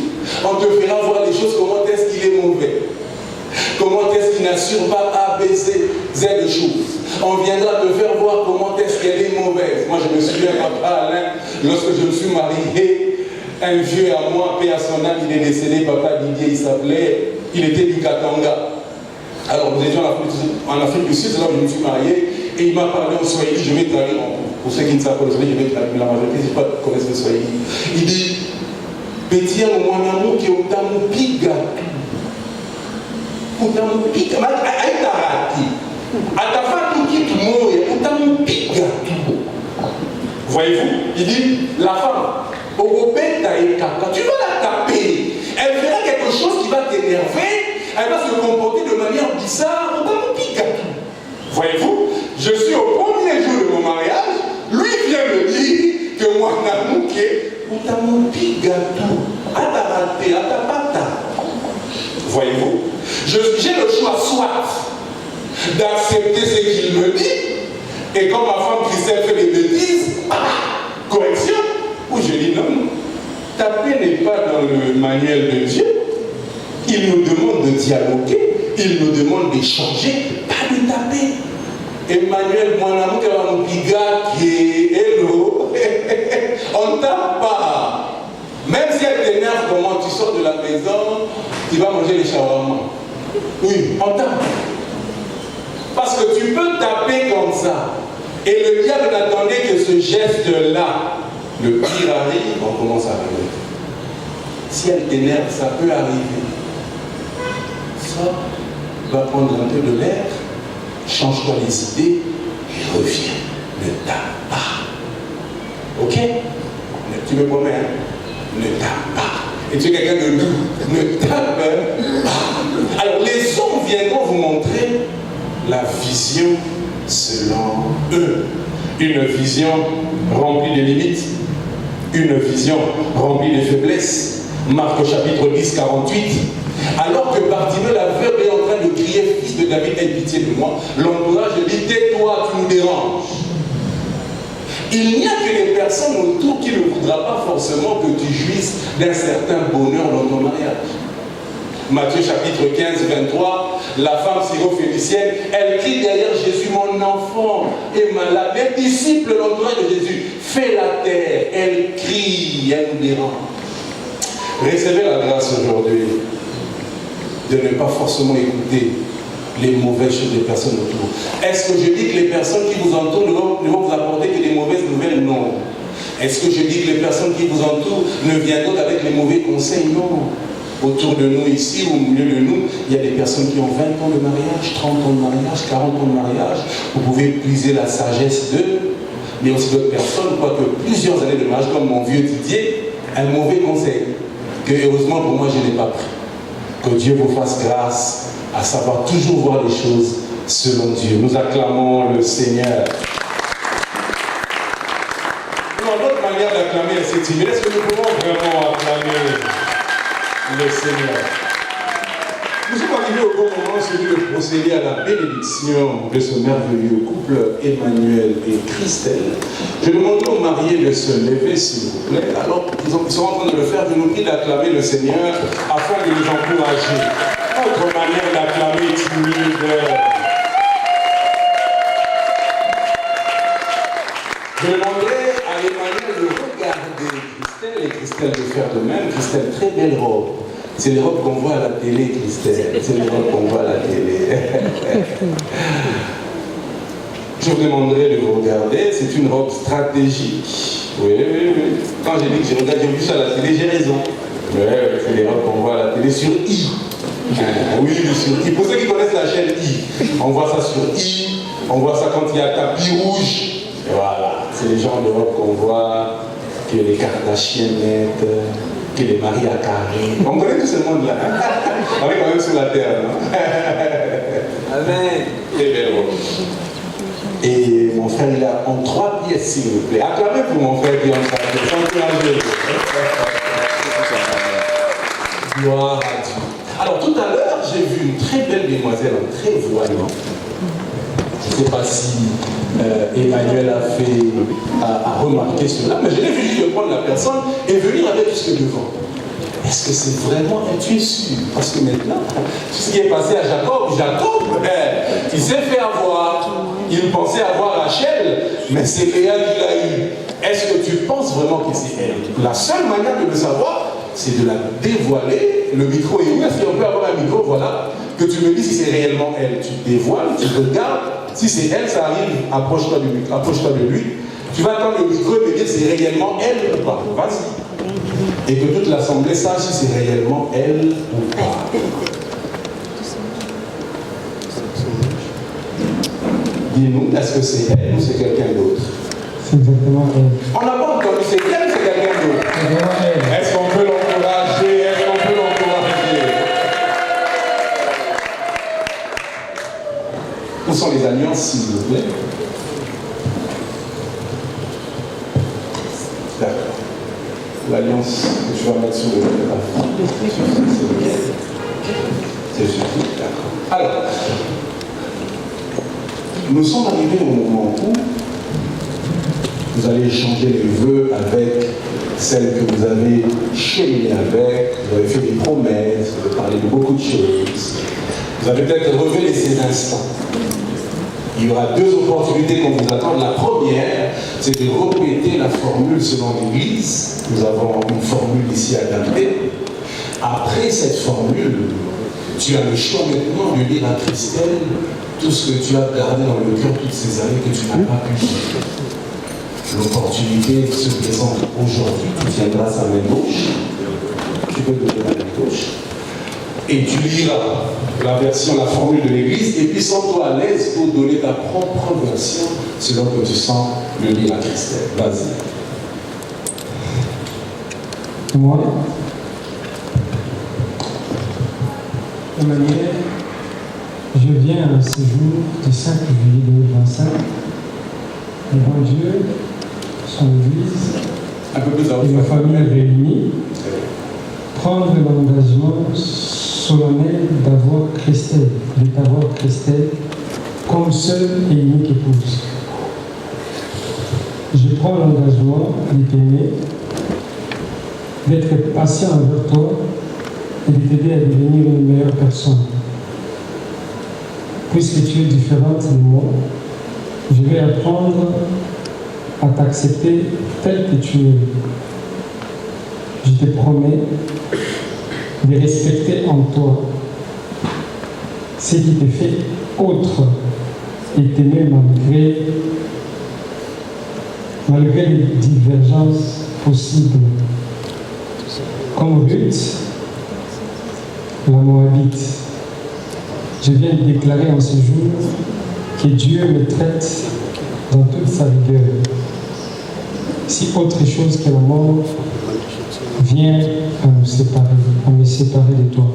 On te fera voir les choses comment est-ce qu'il est mauvais. Comment est-ce qu'il n'assure pas A, B, Z choses. On viendra te faire voir comment est-ce qu'elle est mauvaise. Moi, je me souviens, papa Alain, lorsque je me suis marié, un vieux à moi, paix à son âme, il est décédé, papa Didier, il s'appelait, il était du Katanga. Alors, nous étions en Afrique du Sud, c'est là où je me suis marié, et il m'a parlé en Swahili, je vais traduire pour ceux qui ne savent pas le Swahili, je vais traduire la majorité, si pas connaissent le Swahili. Il dit, petit mwanamou qui est au piga. Utamupiga, haïtarati. Atafatu kitu moya, utamupiga. Voyez-vous, il dit, la femme, tu vas la taper. Elle fera quelque chose qui va t'énerver, elle va se comporter de manière bizarre, utamupiga. Voyez-vous, je suis au premier jour de mon mariage, lui vient me dire que moi, Namouké, utamupiga tout. Atarate, atapata. Voyez-vous, j'ai le choix soit d'accepter ce qu'il me dit, et quand ma femme Christelle fait des bêtises, correction, ou je dis non, taper n'est pas dans le manuel de Dieu. Il nous demande de dialoguer, il nous demande d'échanger, pas de taper. Emmanuel, mon amour, qui va nous pigaquer, hello, on ne tape pas. Même si elle t'énerve, comment tu sors de la maison, tu vas manger les shawarma. Oui, on tape. Parce que tu peux taper comme ça. Et le diable n'attendait que ce geste-là. Le pire arrive, on commence à rigoler. Si elle t'énerve, ça peut arriver. Ça va prendre un peu de l'air, change-toi les idées et reviens. Ne tape pas. Ok? Tu me promets, hein? Ne tape pas. Et tu es quelqu'un de doux. Ne tape pas. Alors les hommes viendront vous montrer la vision selon eux. Une vision remplie de limites. Une vision remplie de faiblesses. Marc chapitre 10, 48. Alors que Bartimée l'aveugle est en train de crier, fils de David, aie pitié de moi, l'entourage dit, tais-toi, tu nous déranges. Il n'y a que les personnes autour qui ne voudra pas forcément que tu jouisses d'un certain bonheur dans ton mariage. Matthieu chapitre 15, 23, la femme syro-phénicienne, elle crie derrière Jésus, mon enfant est malade. Les disciples, l'entourage de Jésus, fait la terre, elle crie, elle nous dérange. Recevez la grâce aujourd'hui de ne pas forcément écouter les mauvaises choses des personnes autour. Est-ce que je dis que les personnes qui vous entourent ne vont vous apporter que des mauvaises nouvelles? Non. Est-ce que je dis que les personnes qui vous entourent ne viendront qu'avec les mauvais conseils? Non. Autour de nous ici, au milieu de nous, il y a des personnes qui ont 20 ans de mariage, 30 ans de mariage, 40 ans de mariage. Vous pouvez puiser la sagesse d'eux. mais aussi d'autres personnes, quoique plusieurs années de mariage, comme mon vieux Didier, un mauvais conseil, que heureusement pour moi je n'ai pas pris. Que Dieu vous fasse grâce à savoir toujours voir les choses selon Dieu. Nous acclamons le Seigneur. Nous avons d'autres manières d'acclamer cette timide. Est-ce que nous pouvons vraiment acclamer le Seigneur? Nous sommes arrivés au bon moment, celui de procéder à la bénédiction de ce merveilleux couple Emmanuel et Christelle. Je demanderai aux mariés de se lever, s'il vous plaît. Alors, ils sont en train de le faire. Je nous prie d'acclamer le Seigneur afin de nous encourager. Autre manière d'acclamer timide. Je demanderai à Emmanuel de regarder Christelle et Christelle de faire de même. Christelle, très belle robe. C'est les robes qu'on voit à la télé, Christelle. C'est les robes qu'on voit à la télé. Je vous demanderai de vous regarder. C'est une robe stratégique. Oui. Quand j'ai dit que j'ai vu ça à la télé, j'ai raison. Oui, c'est les robes qu'on voit à la télé sur I. Oui, sur I. Pour ceux qui connaissent la chaîne I, on voit ça sur I. On voit ça quand il y a tapis rouge. Et voilà, c'est les genres de robes qu'on voit, que les Kardashians mettent, que les Maria Carré. On connaît tout ce monde-là. On est quand même sur la terre, non? Amen. Et belle robe. Et mon frère, il a en 3 pièces, s'il vous plaît. Acclamez pour mon frère qui est en 3 pièces. Encouragez-le. Gloire à Dieu. Alors, tout à l'heure, j'ai vu une très belle demoiselle en très voyant. Je ne sais pas si Emmanuel a remarqué cela, mais je l'ai vu juste prendre la personne et venir avec jusque devant. Est-ce que c'est vraiment un tu es sûr? Parce que maintenant, tout ce qui est passé à Jacob, il s'est fait avoir. Il pensait avoir Rachel, mais c'est Léa qui l'a eu. Est-ce que tu penses vraiment que c'est elle? La seule manière de le savoir, c'est de la dévoiler. Le micro est où? Est-ce qu'on peut avoir un micro? Voilà. Que tu me dis si c'est réellement elle. Tu dévoiles, tu regardes. Si c'est elle, ça arrive, approche-toi de lui. Tu vas attendre le micro et me dire si c'est réellement elle ou pas. Vas-y. Et que toute l'assemblée sache si c'est réellement elle ou pas. Dis-nous, est-ce que c'est elle ou c'est quelqu'un d'autre? C'est exactement elle. On n'a pas entendu, c'est elle ou c'est quelqu'un d'autre? C'est vraiment elle. Est-ce qu'on peut l'encourager? Est-ce qu'on peut l'encourager? Où sont les alliances, s'il vous plaît? D'accord. L'alliance que tu vas mettre sur le téléphone. C'est juste. D'accord. Alors, nous sommes arrivés au moment où vous allez échanger les vœux avec celle que vous avez cheminé avec, vous avez fait des promesses, vous avez parlé de beaucoup de choses. Vous avez peut-être révélé ces instants. Il y aura 2 opportunités qu'on vous attend. La première, c'est de répéter la formule selon l'Église. Nous avons une formule ici adaptée. Après cette formule, tu as le choix maintenant de lire à Christelle tout ce que tu as gardé dans le cœur toutes ces années que tu n'as pas pu dire. L'opportunité se présente aujourd'hui. Tu tiendras sa main gauche. Tu peux donner la main gauche. Et tu liras la formule de l'Église, et puis sens-toi à l'aise pour donner ta propre version selon que tu sens le lire à Christelle. Vas-y. Moi, Emmanuel, je viens à ce jour du 5 juillet 2025 devant Dieu, son Église Un peu plus et ma famille réunie, prendre l'engagement solennel de t'avoir Christelle comme seule et unique épouse. Je prends l'engagement de t'aimer, d'être patient avec toi et de t'aider à devenir une meilleure personne. Puisque tu es différente de moi, je vais apprendre à t'accepter tel que tu es. Je te promets de respecter en toi ce qui te fait autre et t'aimer malgré les divergences possibles. Comme Ruth, la Moabite, je viens de déclarer en ce jour que Dieu me traite dans toute sa rigueur. si autre chose que la mort vient à nous séparer, à me séparer de toi.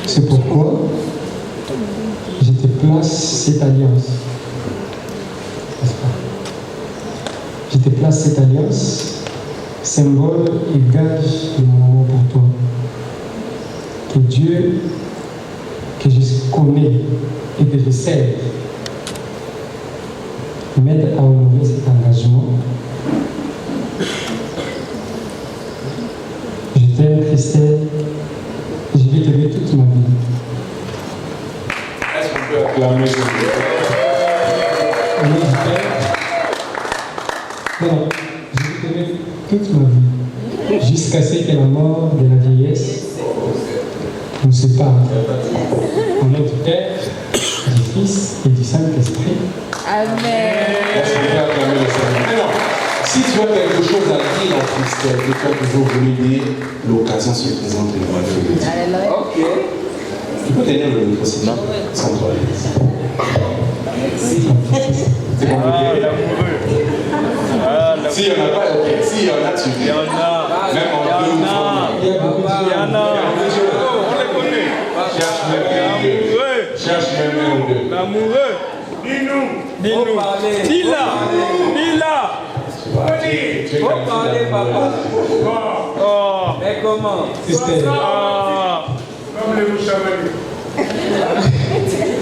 C'est pourquoi je te place cette alliance. N'est-ce pas? Je te place cette alliance, symbole et gage de mon amour pour toi. Que Dieu, que je connais et que je sers, m'aide à honorer cet engagement. Je t'aime, Christelle, et je vais t'aimer toute ma vie. Est-ce qu'on peut acclamer ce Dieu? Oui, je t'aime. Non, je vais t'aimer toute ma vie, jusqu'à ce que la mort de la vieillesse nous sépare. Au nom du Père, du Fils et du Saint-Esprit. Amen. Est-ce qu'on peut acclamer le Seigneur? Alors, si tu as quelque chose à dire à Christelle, que tu as toujours voulu dire, l'occasion se présente et on va le dire. Alléluia. Ok. Tu peux tenir le micro, c'est sans toi. C'est compliqué. S'il n'y en a pas, ok. S'il y en a, tu viens. Même en deux ou trois. Il y a beaucoup de Cherche même un ou deux. L'amoureux, dis-nous, dis-la. Faut parler, papa. Oh, Mais comment? ah,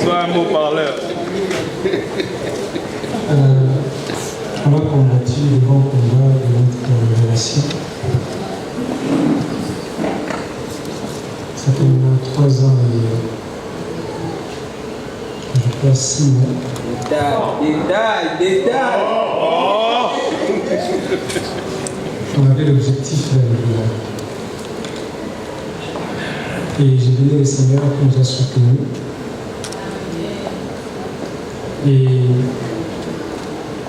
sois un mot parleur. On a combattu le grand combat de notre relation. Ça fait maintenant 3 ans et je crois 6 mois. Détail. On avait l'objectif d'aller là. Et j'ai donné le Seigneur qui nous a soutenus. Et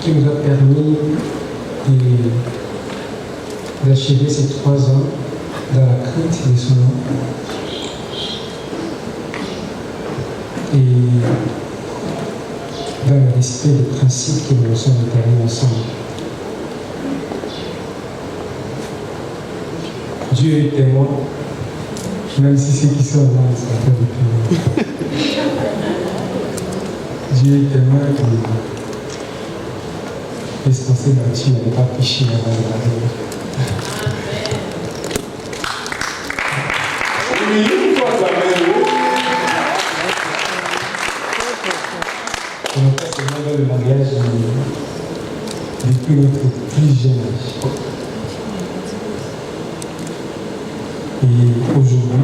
qui nous a permis d'achever ces 3 ans dans la crainte de son nom. Et dans le respect des principes que nous nous sommes établis ensemble. Dieu est témoin, même si ceux qui sont là ne sont pas des témoins. Dieu est témoin que l'essentiel là-dessus n'avait pas péché avant de l'arriver. On n'a pas seulement dans le mariage, mais depuis notre plus jeune âge. Et aujourd'hui,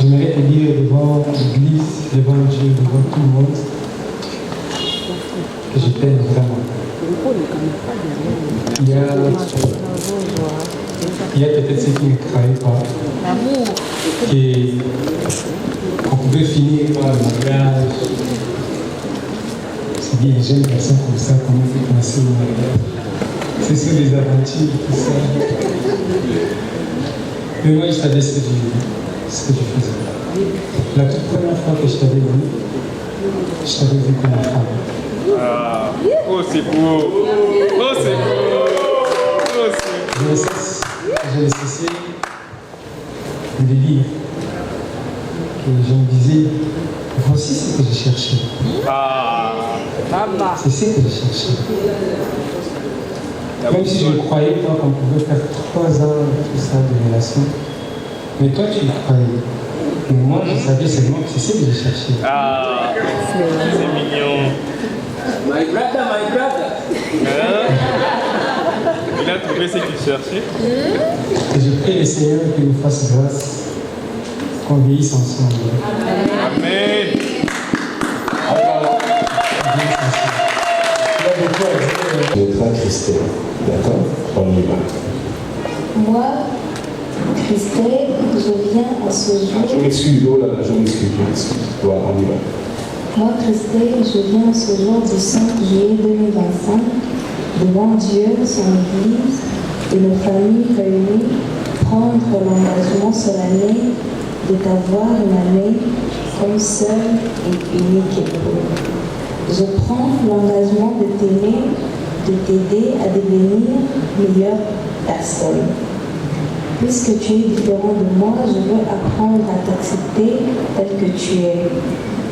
j'aimerais te dire devant l'Église, devant Dieu, devant tout le monde, que je t'aime vraiment. Il y a peut-être ceux qui ne croyaient pas qu'on pouvait finir par le mariage. C'est bien, j'aime les personnes comme ça, comment on fait commencer le mariage. C'est sur les aventures, tout ça. Mais moi, je savais ce que je faisais. La toute première fois que je t'avais vu, je t'avais vu comme une femme. Ah, oh, c'est beau. Oh, c'est beau. Oh, c'est beau. Je n'ai cessé de lire. Et je me disais, voici ce que je cherchais. Ah, C'est ce que je cherchais. Même si je ne croyais pas qu'on pouvait faire 3 ans tout ça de relation. Mais toi, tu le croyais. Mais moi, je savais seulement que c'est ce que je cherchais. ah, c'est mignon. My brother. Hein? Il a trouvé ce qu'il cherchait. Et je prie le Seigneur qu'il nous fasse grâce, qu'on vieillisse ensemble. Amen. Notre Christelle, d'accord? On y va. Moi, Christelle, je viens à ce jour. Je m'excuse, oh là là, je m'excuse. Voilà, on y va. Moi, Christelle, je viens à ce jour du 5 juillet 2025, devant Dieu, son Église et nos familles réunies, prendre l'engagement solennel de t'avoir une année comme seule et unique épouse. Je prends l'engagement de t'aimer, de t'aider à devenir meilleure personne. Puisque tu es différent de moi, je veux apprendre à t'accepter tel que tu es.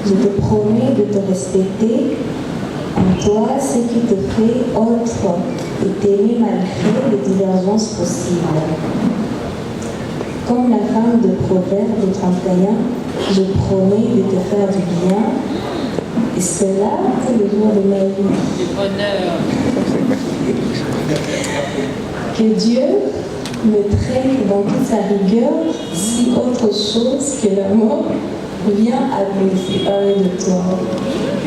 Je te promets de te respecter en toi, ce qui te fait autre, et t'aimer malgré les divergences possibles. Comme la femme de Proverbe 31, je promets de te faire du bien, et cela tous les jours de ma vie. Que Dieu me traite dans toute sa rigueur, si autre chose que l'amour vient à me séparer de toi.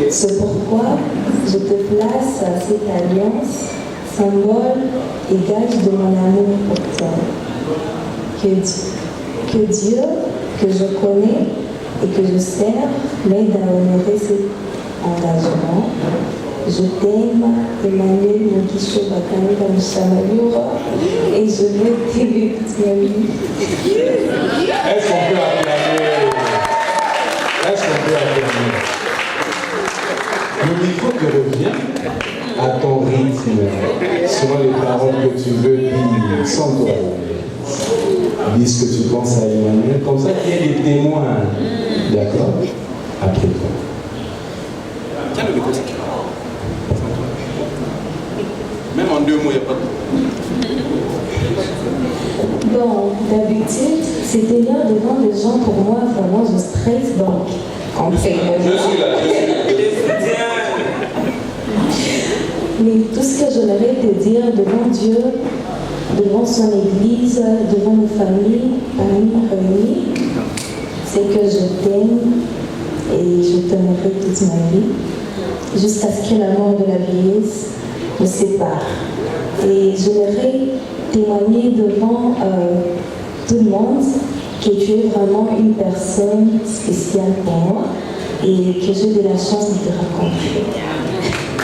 C'est pourquoi je te place à cette alliance, symbole et gage de mon amour pour toi. Que Dieu, que je connais et que je sers, m'aide à honorer cet engagement. Je t'aime, Emmanuel Moukisho Bakanga Moussamayoura, et je veux t'aimer toute ma vie. Est-ce qu'on peut acclamer? Est-ce qu'on peut acclamer? Le micro te revient à ton rythme, selon les paroles que tu veux dire, sans toi. Dis ce que tu penses à Emmanuel, comme ça qu'il y ait des témoins. D'accord? Après toi. Tiens le micro. Même en 2 mots, il n'y a pas de... Bon, d'habitude, c'est tenir devant les gens pour moi, vraiment, je stresse, donc, on fait Je suis là, je suis là. Mais tout ce que j'aimerais te dire devant Dieu, devant son Église, devant nos familles réunies, c'est que je t'aime et je t'aimerai toute ma vie, jusqu'à ce que la mort de la vieillesse me sépare. Et j'aimerais témoigner devant tout le monde que tu es vraiment une personne spéciale pour moi et que j'ai de la chance de te rencontrer.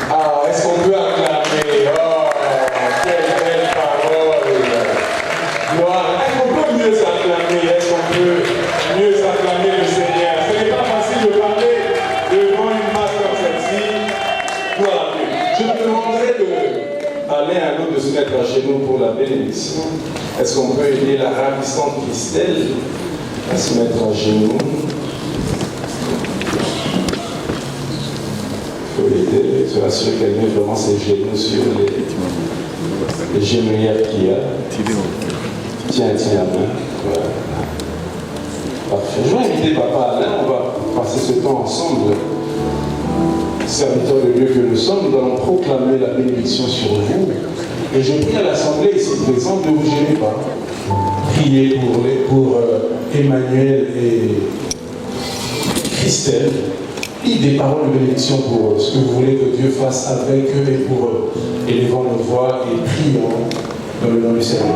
Ah, est-ce qu'on peut acclamer? Oh, quelle belle parole! Gloire. Est-ce qu'on peut mieux s'acclamer? Est-ce qu'on peut mieux s'acclamer le Seigneur? Ce n'est pas facile de parler devant une masse comme celle-ci. Gloire à Dieu. Je me demanderais à l'un à l'autre de se mettre à genoux pour la bénédiction. Est-ce qu'on peut aider la ravissante Christelle à se mettre à genoux? Il faut l'aider, se rassurer qu'elle met vraiment ses genoux sur les genouillères qu'il y a. Tiens la main. Voilà. Parfait. Je vais inviter Papa Alain, on va passer ce temps ensemble. Serviteurs de Dieu que nous sommes, nous allons proclamer la bénédiction sur vous. Et je prie à l'Assemblée ici présente, ne vous gênez pas. Priez pour Emmanuel et Christelle. Priez des paroles de bénédiction pour ce que vous voulez que Dieu fasse avec eux et pour eux. Élevons nos voix et prions dans le nom du Seigneur.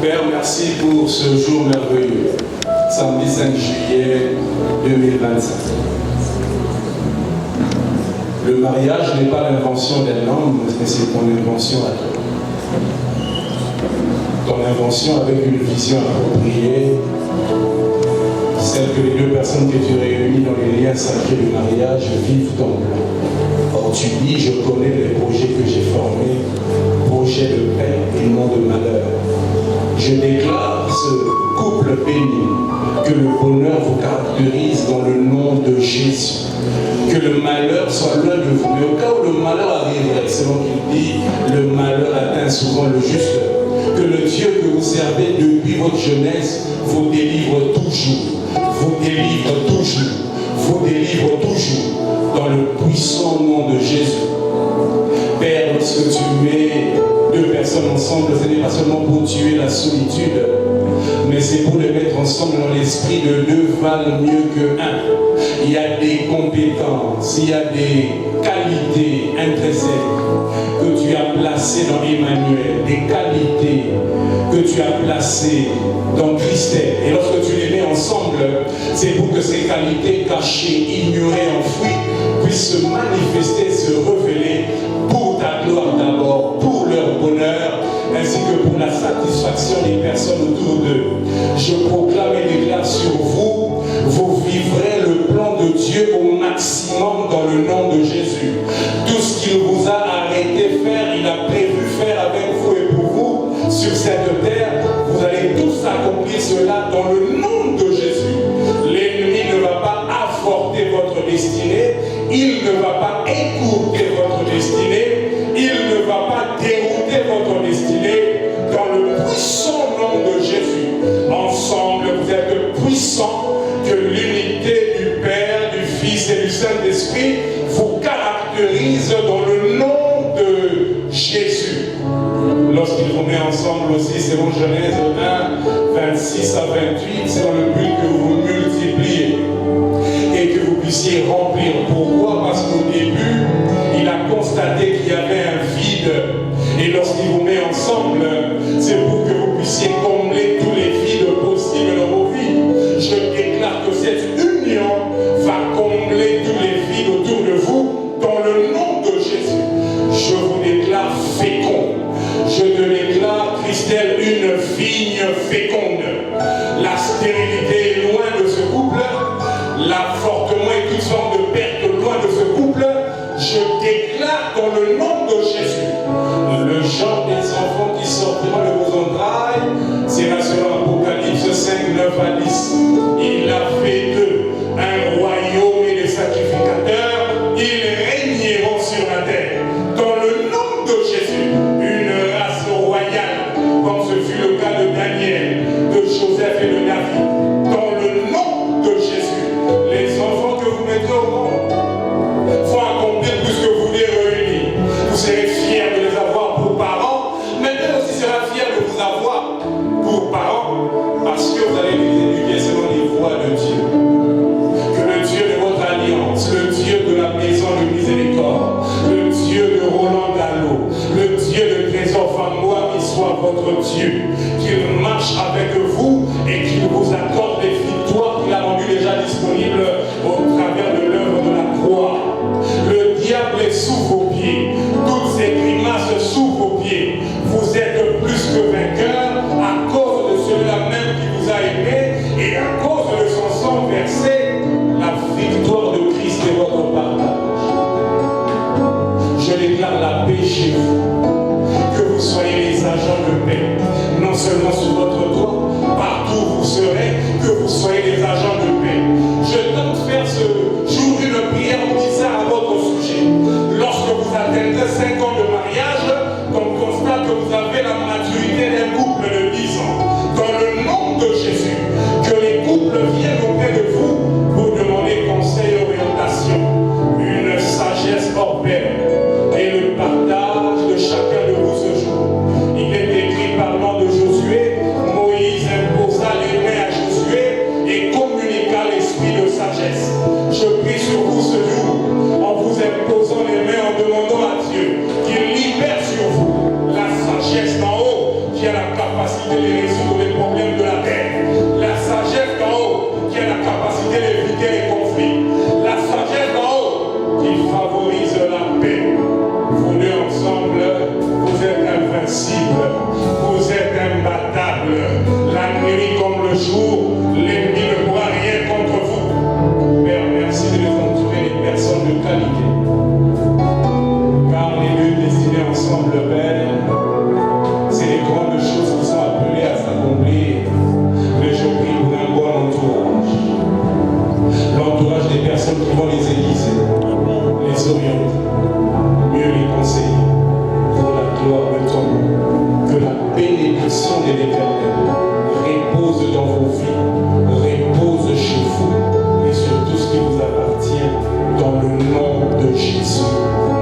Père, merci pour ce jour merveilleux. Samedi 5 juillet 2025. Le mariage n'est pas l'invention d'un homme, mais c'est ton invention à toi. Ton invention avec une vision appropriée, celle que les deux personnes que tu réunis dans les liens sacrés du mariage vivent ton plan. Or tu dis, je connais les projets que j'ai formés, projets de paix et non de malheur. Je déclare ce couple béni, que le bonheur vous caractérise dans le nom de Jésus. Que le malheur soit loin de vous. Mais au cas où le malheur arriverait, selon qu'il dit, le malheur atteint souvent le juste. Que le Dieu que vous servez depuis votre jeunesse vous délivre toujours. Vous délivre toujours. Vous délivre toujours. Dans le puissant nom de Jésus. Père, lorsque tu mets deux personnes ensemble, ce n'est pas seulement pour tuer la solitude, mais c'est pour les mettre ensemble dans l'esprit de deux valent mieux que un. Il y a des compétences, il y a des qualités intrinsèques que tu as placées dans Emmanuel, des qualités que tu as placées dans Christelle. Et lorsque tu les mets ensemble, c'est pour que ces qualités cachées, ignorées, enfouies, puissent se manifester, se révéler pour ta gloire d'abord, pour leur bonheur, ainsi que pour la satisfaction des personnes autour d'eux. Je proclame et déclare sur vous, vous vivrez Genèse 1, 26 à 28, c'est dans le but que vous vous multipliez et que vous puissiez remplir. Pourquoi? Parce qu'au début, il a constaté qu'il y avait un vide. Et lorsqu'il vous met ensemble, c'est pour que vous puissiez combler tous les vides possibles dans vos vies. Je déclare que cette union va combler tous les vides autour de vous dans le nom de Jésus. Je vous déclare fécond. Je te déclare, Christelle, une vigne féconde. La stérilité est loin de ce couple. L'avortement et toutes sortes de pertes loin de ce couple. Je déclare dans le nom de Jésus, le genre des enfants qui sortiront de vos entrailles, c'est là selon Apocalypse 5, 9 à 10. Il a fait d'eux un royaume et des sacrificateurs. Ils régneront sur la terre. Dans le nom de Jésus, une race royale, comme ce fut le cas de Daniel, de Joseph et de David. Dans le nom de Jésus, les enfants que vous mettez au monde vont accomplir plus que vous les réunis. Vous serez fiers de les avoir pour parents, mais elle aussi sera fière de vous avoir pour parents, parce que vous allez les éduquer selon les voies de Dieu. Que le Dieu de votre alliance, le Dieu de la maison de miséricorde, le Dieu de Roland Gallo, le Dieu de Trésor Fangois, il soit votre Dieu, qu'il marche avec vous et qu'il vous accorde les victoires qu'il a rendues déjà disponibles au travers de l'œuvre de la croix. Le diable est sous vos pieds, toutes ces grimaces sous vos pieds. Vous êtes plus que vainqueurs à cause de celui-là même qui vous a aimé et à cause de son sang versé. La victoire de Christ est votre partage. Je déclare la paix chez vous, que vous soyez les agents de paix, non seulement sur votre toit, partout où vous serez, que vous soyez les agents de paix. Je tente faire ce jour une prière bizarre à votre sujet. Lorsque vous atteindrez 5 ans de mariage, on constate que vous avez la maturité d'un couple de 10 ans. Dans le nom de Jésus, que les couples viennent auprès de vous pour demander conseil et orientation, une sagesse hors pair et le partage de chacun de vous ce jour. Il est écrit parlant de Josué, Moïse imposa les mains à Josué et communiqua l'esprit de sagesse. Je prie sur vous ce jour, en vous imposant les mains, en demandant à Dieu qu'il libère sur vous la sagesse d'en haut qui a la capacité de résoudre les problèmes de la terre, la sagesse d'en haut qui a la capacité d'éviter les conflits, la sagesse d'en haut qui favorise la paix. Vous deux ensemble, vous êtes invincibles, vous êtes imbattables. La nuit comme le jour, l'ennemi ne pourra rien contre vous. Père, merci de nous entourer des personnes de qualité. Car les deux destinés ensemble, Père, c'est les grandes choses qui sont appelées à s'accomplir. Mais je prie pour un bon entourage. L'entourage des personnes qui vont les aiguiser, les orienter, mieux les conseiller, pour la gloire de ton nom. Que la bénédiction de l'Éternel repose dans vos vies, repose chez vous et sur tout ce qui vous appartient, dans le nom de Jésus.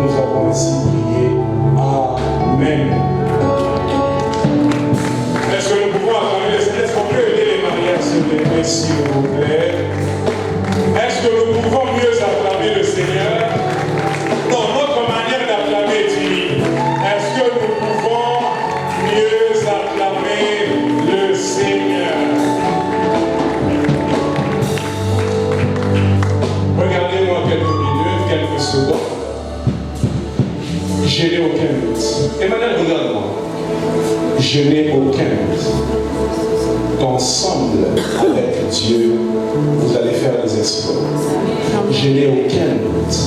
Nous avons ainsi prié. Amen. Est-ce que nous pouvons acclamer les Seigneur? Est-ce qu'on peut aider les mariages, s'il vous plaît? Est-ce que nous pouvons mieux acclamer le Seigneur? Non, notre manière d'acclamer est unique. Est-ce que nous pouvons mieux acclamer le Seigneur? Regardez-moi quelques minutes, quelques secondes. Je n'ai aucun doute. Emmanuel, regarde-moi. Je n'ai aucun doute qu'ensemble avec Dieu, vous allez faire des exploits. Je n'ai aucun doute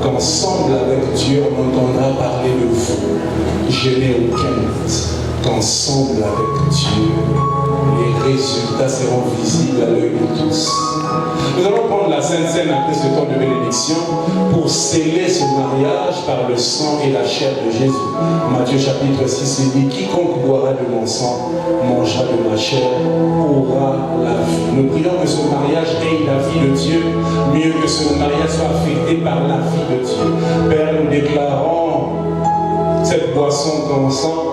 qu'ensemble avec Dieu, on entendra parler de vous. Je n'ai aucun doute qu'ensemble avec Dieu, les résultats seront visibles à l'œil de tous. Nous allons prendre la Sainte Seine après ce temps de bénédiction pour sceller ce mariage par le sang et la chair de Jésus. Matthieu chapitre 6 dit: quiconque boira de mon sang, mangera de ma chair, aura la vie. Nous prions que ce mariage ait la vie de Dieu, mieux que ce mariage soit affecté par la vie de Dieu. Père, nous déclarons cette boisson dans le sang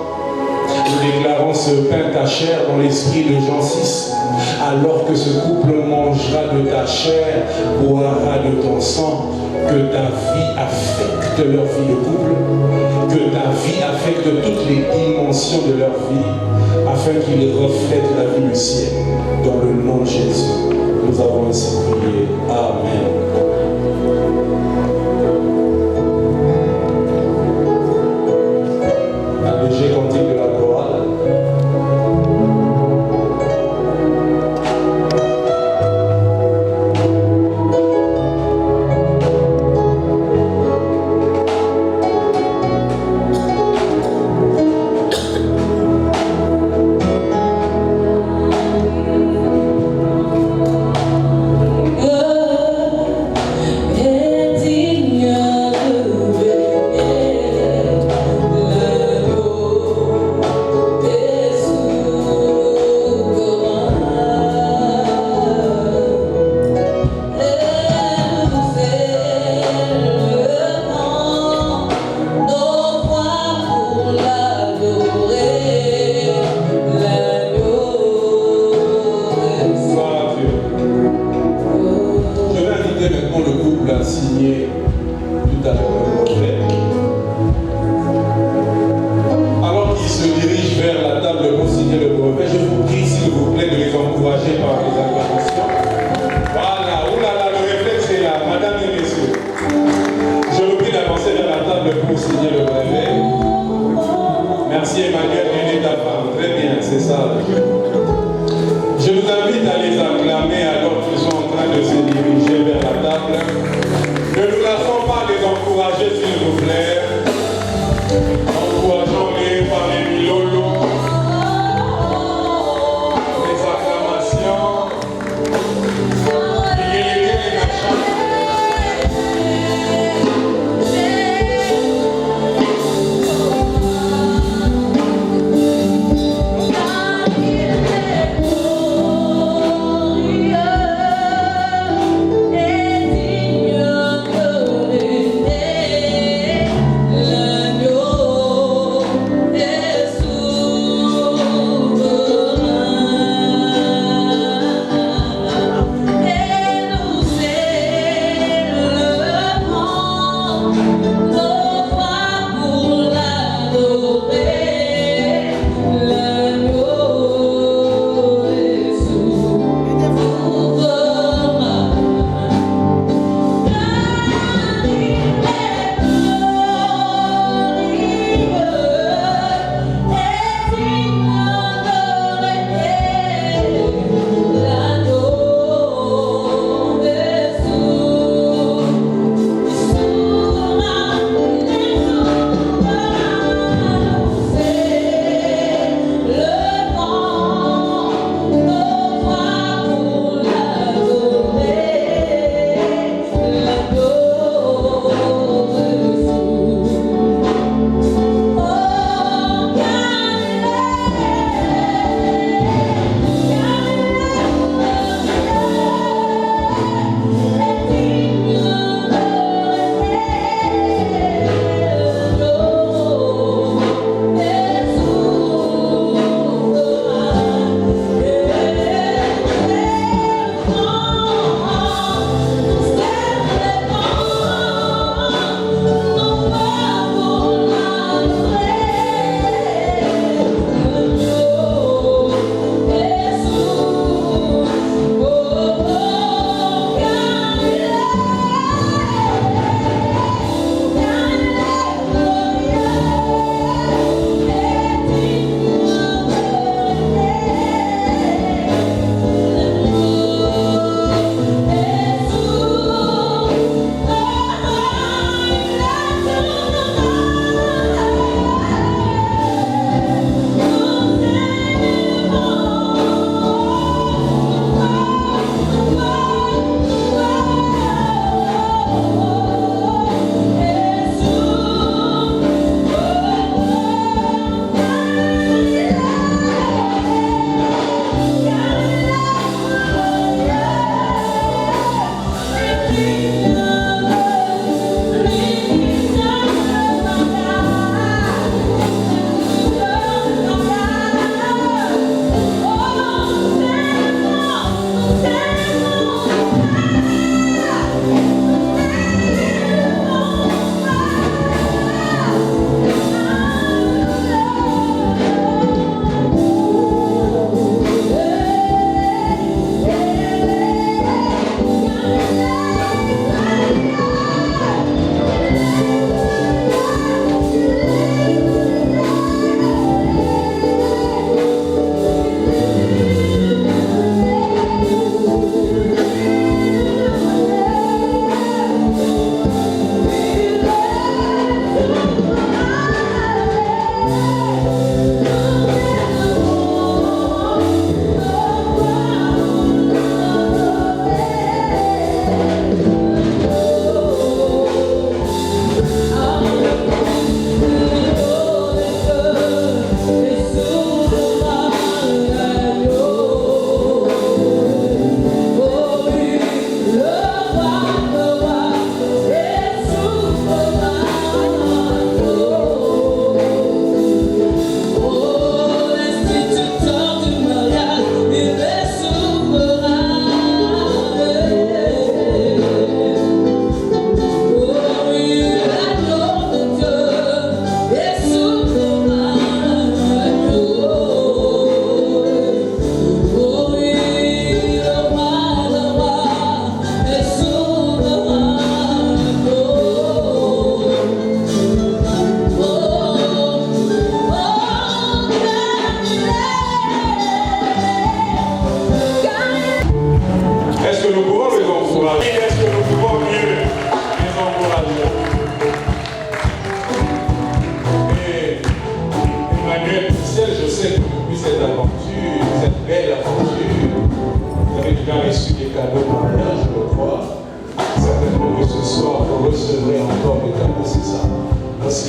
Nous déclarons ce pain ta chair dans l'esprit de Jean 6. Alors que ce couple mangera de ta chair, boira de ton sang, que ta vie affecte leur vie de couple, que ta vie affecte toutes les dimensions de leur vie, afin qu'ils reflètent la vie du ciel. Dans le nom de Jésus, nous avons ainsi prié. Amen. Un léger cantique de la chorale. Yeah.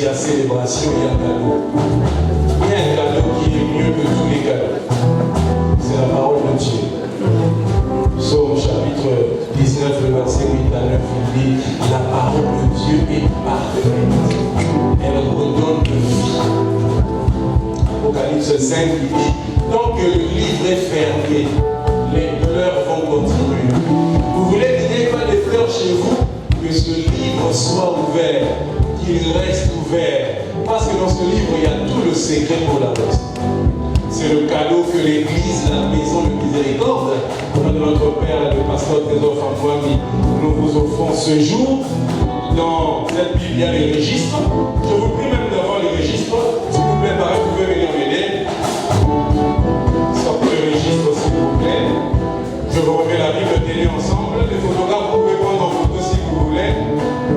s'il y a célébration, il y a un cadeau. Il y a un cadeau qui est mieux que tous les cadeaux. C'est la parole de Dieu. Psaume chapitre 19, le verset 8 à 9, il dit la parole de Dieu est parfaite. Elle redonne de vie. Apocalypse 5, il dit tant que le livre est fermé, les pleurs vont continuer. Vous voulez qu'il n'y ait pas de pleurs chez vous? Que ce livre soit ouvert, qu'il reste ouvert. Parce que dans ce livre, il y a tout le secret pour la reste. C'est le cadeau que l'Église, la maison de miséricorde, au nom de notre Père, le pasteur Trésor Famouami, nous vous offrons ce jour. Dans cette Bible, il y a les registres. Je vous prie même d'avoir les registres. S'il vous plaît, pareil, vous pouvez venir m'aider. Sortez le registre, s'il vous plaît. Je vous remets la Bible, tenez ensemble. Les photographes, vous pouvez prendre en photo si vous voulez.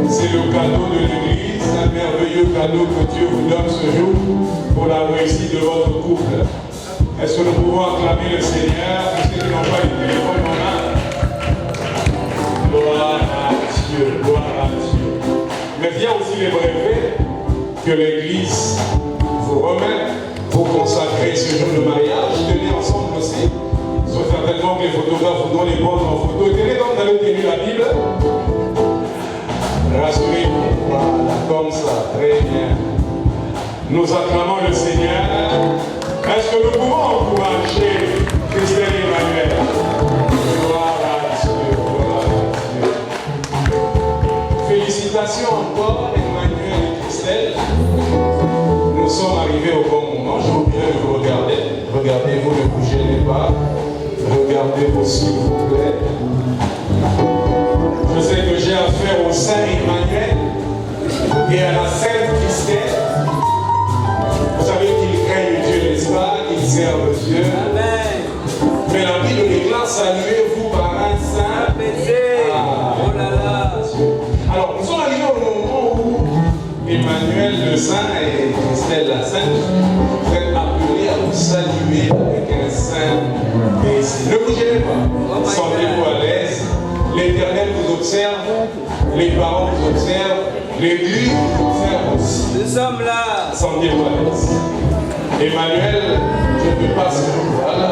C'est le cadeau de l'Église, un merveilleux cadeau que Dieu vous donne ce jour pour la réussite de votre couple. Est-ce que nous pouvons acclamer le Seigneur pour ceux qui n'ont pas les téléphones en main? Gloire à Dieu, gloire à Dieu. Mais il y a aussi les brevets que l'Église vous remet pour consacrer ce jour de mariage. Tenez ensemble aussi. Sauf certainement que les photographes vous donnent les prendre en photo. Tenez comme vous avez tenu la Bible. Rassurez-vous. Voilà, comme ça. Très bien. Nous acclamons le Seigneur. Est-ce que nous pouvons encourager Christelle et Emmanuel? Gloire à Dieu, gloire à Dieu. Félicitations encore Emmanuel et Christelle. Nous sommes arrivés au bon moment. Je vous prie de vous regarder. Regardez-vous, ne vous gênez pas. Regardez-vous s'il vous plaît. Je sais que j'ai affaire au Saint Emmanuel et à la Sainte Christelle. Vous savez qu'ils craignent Dieu, n'est-ce pas? Qu'ils servent Dieu. Amen. Mais la Bible déclare saluez-vous par un saint. Oh là là. Alors, nous sommes arrivés au moment où Emmanuel le Saint et Christelle la Sainte vous êtes appelés à vous saluer avec un saint baiser. Ne vous gênez pas. Sentez-vous à l'aise. L'Éternel vous observe. Les parents vous observent. L'Église vous observe aussi. Nous sommes là. Sentez-vous à l'aise. Emmanuel, je te passe le voilà.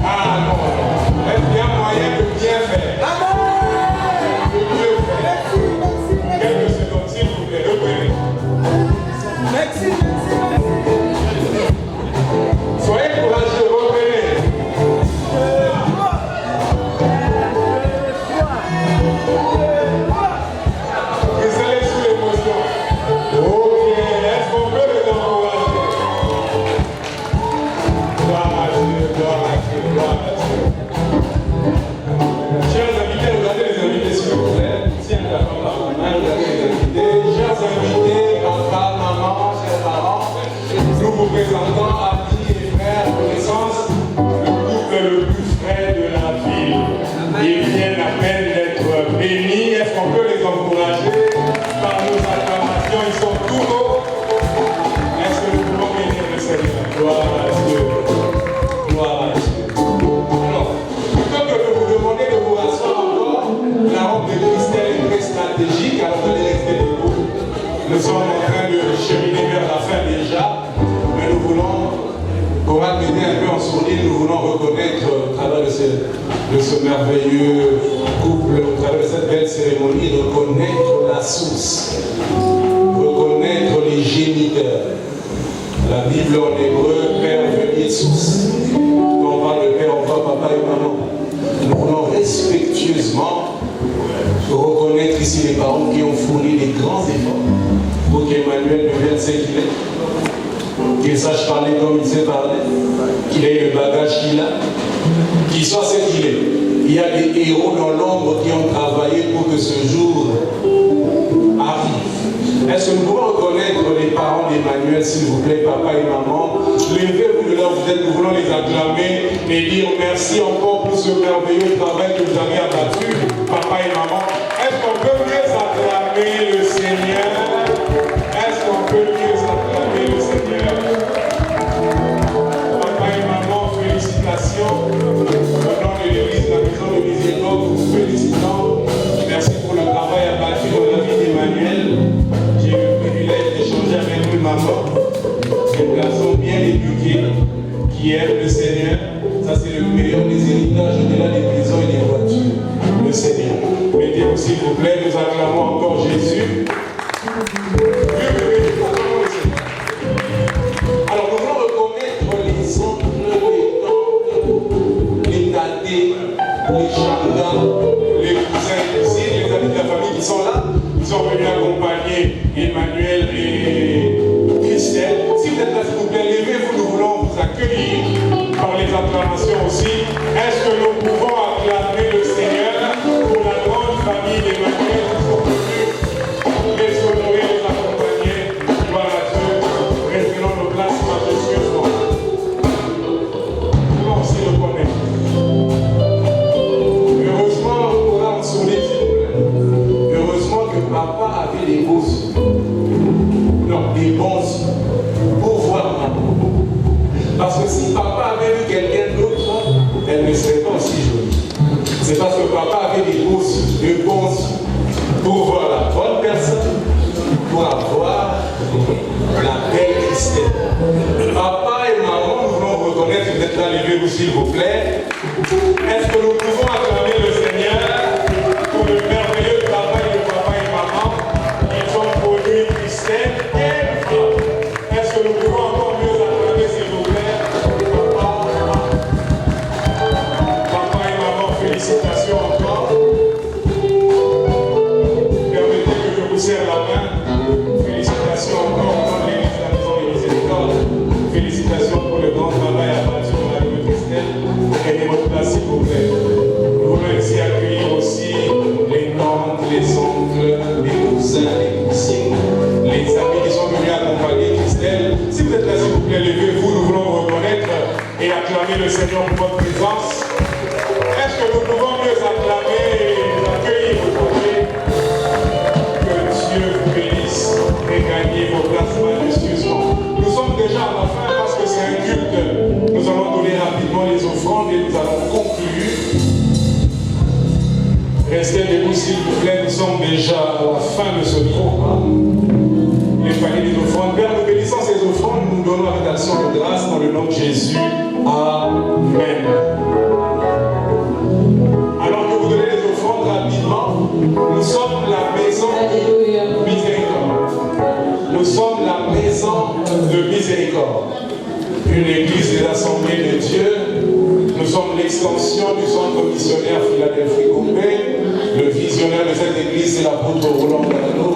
Ah non, est-ce qu'il y a moyen de bien faire? De mieux faire. Quelques secondes, s'il vous plaît, reprenez. Merci. Soyez courageux, reprenez. Vous allez sous l'émotion. Ok, est-ce qu'on peut les encourager? Gloire à Dieu, gloire à Dieu, gloire à Dieu. Chers invités, regardez les invités s'il vous plaît. Tiens la femme par la main, regardez les invités. Chers invités, papa, maman, chers parents, nous vous présentons amis et frères, connaissances, le couple le plus frais de la ville. Ils viennent à peine d'être bénis. Est-ce qu'on peut les encourager par nos acclamations? Ils sont tout hauts. Est-ce que nous pouvons bénir le Seigneur? Gloire à Dieu. Gloire à Dieu. Alors, plutôt que de vous demander de vous rasseoir encore, la robe de Christelle est très stratégique, alors vous allez rester debout. Nous sommes en train de cheminer vers la fin déjà, mais nous voulons, pour amener un peu en sourdine, nous voulons reconnaître au travers de ce merveilleux couple, au travers de cette belle cérémonie, reconnaître la source, reconnaître les géniteurs. La Bible en hébreu, Père, venier, source. Quand on parle de Père, on voit papa et maman. Nous voulons respectueusement reconnaître ici les parents qui ont fourni les grands efforts pour qu'Emmanuel devienne ce qu'il est, qu'il sache parler comme il sait parler, qu'il ait le bagage qu'il a, qu'il soit ce qu'il est. Il y a des héros dans l'ombre qui ont travaillé pour que ce jour arrive. Est-ce que nous pouvons reconnaître les parents d'Emmanuel, s'il vous plaît, papa et maman? Levez-vous de là où vous êtes, nous voulons les acclamer et dire merci encore pour ce merveilleux travail que vous avez abattu, papa et maman. Est-ce qu'on peut mieux acclamer le Seigneur? Est-ce qu'on peut mieux acclamer le Seigneur? Papa et maman, félicitations. Au nom de l'Église, la maison de miséricorde, nous vous félicitons. Merci pour le travail abattu dans la vie qui aiment le Seigneur. Ça, c'est le meilleur des héritages au-delà des maisons et des voitures. Le Seigneur. Mettez-vous, s'il vous plaît, nous acclamons encore Jésus. Alors, nous allons reconnaître les oncles, les tatés, les chandas, les cousins et cousines, les amis de la famille qui sont là. Ils sont venus accompagner Emmanuel et Christelle. Si vous êtes là, s'il vous plaît, levez-vous, nous voulons vous accueillir par les acclamations aussi. Est-ce que nous pouvons acclamer le Seigneur pour la grande famille d'Emmanuel qui sont venus les honorer, les accompagner? Gloire à Dieu. Reprenons nos places majestueusement. Nous voulons aussi le connaître. Heureusement, on a un sourire, s'il vous plaît. Heureusement que papa avait des beaux yeux. Non, des bons yeux. Pour voir maman. Parce que si papa avait vu quelqu'un d'autre, elle ne serait pas aussi jolie. C'est parce que papa avait des beaux yeux, de bons yeux. Pour voir la bonne personne, pour avoir la belle Christelle. Papa et maman, nous voulons reconnaître, vous êtes là, levez-vous s'il vous plaît. Est-ce que nous pouvons acclamer le Seigneur pour le merveilleux travail de papa et maman? Ils ont produit Christelle et femme. Est-ce que nous pouvons encore mieux acclamer, s'il vous plaît? Papa et maman, félicitations encore. Permettez que je vous serre la main. Félicitations encore au nom de l'Église de la Maison des Miséricordes. Félicitations pour le grand travail abattu dans la rue de Christelle. Prenez votre place, s'il vous plaît. Nous voulons ici accueillir aussi les tantes, les oncles, les cousins, les cousines, les amis qui sont venus accompagner Christelle. Si vous êtes là, s'il vous plaît, levez-vous. Nous voulons vous reconnaître et acclamer le Seigneur pour votre présence. Est-ce que nous pouvons mieux acclamer et accueillir aujourd'hui? Que Dieu vous bénisse et gagnez vos places majestueusement. Nous sommes déjà à la fin parce que c'est un culte. Nous allons donner rapidement les offrandes et nous allons conclure. Restez debout s'il vous plaît, nous sommes déjà à la fin de ce programme. Les paniers des offrandes. Père, nous bénissons ces offrandes, nous donnons avec action de grâce dans le nom de Jésus. Amen. Alors que vous donnez les offrandes rapidement, nous sommes la maison de miséricorde. Nous sommes la maison de miséricorde. Une église des assemblées de Dieu. Nous sommes l'extension du centre missionnaire Philadelphie-Goumbé. Le visionnaire de cette église, c'est l'apôtre Roland Gallo.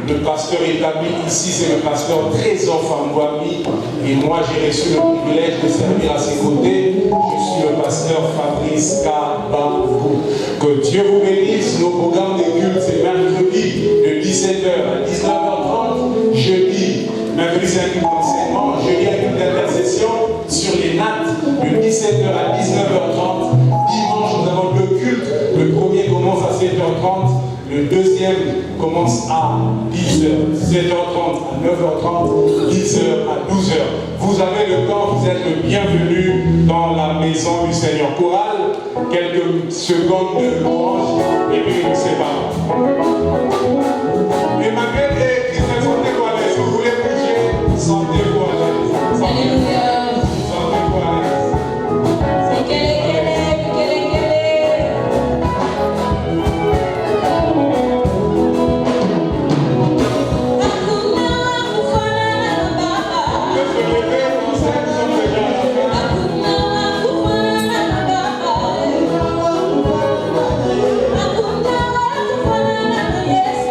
Le pasteur établi ici, c'est le pasteur Trésor Fambouami. Et moi, j'ai reçu le privilège de servir à ses côtés. Je suis le pasteur Fabrice Kababou. Que Dieu vous bénisse. Nos programmes de culte, c'est mercredi de 17h à 19h30. Jeudi, mercredi, c'est un culte d'enseignement. Jeudi, un culte d'intercession sur les nattes de 17h à 19h30. Dimanche, nous avons deux cultes. Le premier commence à 7h30. Le deuxième commence à 10h, 7h30 à 9h30, 10h à 12h. Vous avez le temps, vous êtes le bienvenu dans la maison du Seigneur. Chorale, quelques secondes de louange et puis nous séparons. Emmanuel et Christelle, sentez-vous à l'aise. Si vous voulez bouger, sentez-vous à l'aise. Sentez-vous à l'aise. Yes,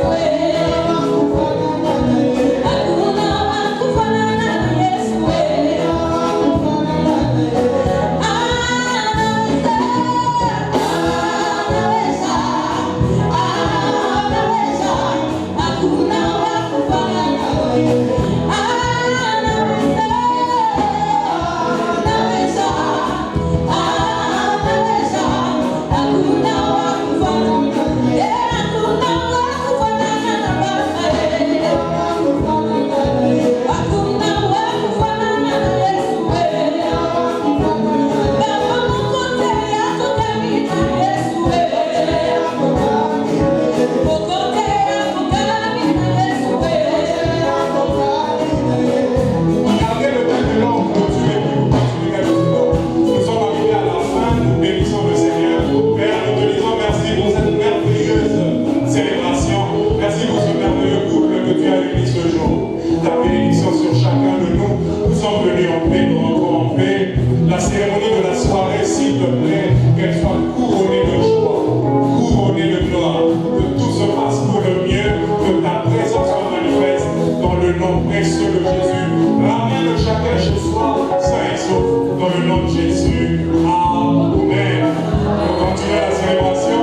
sois sain et sauf dans le nom de Jésus. Amen. On continue la célébration.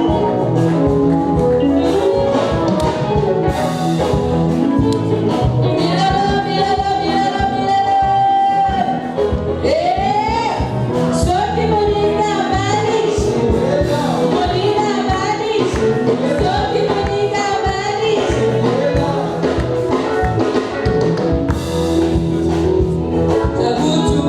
Tabutu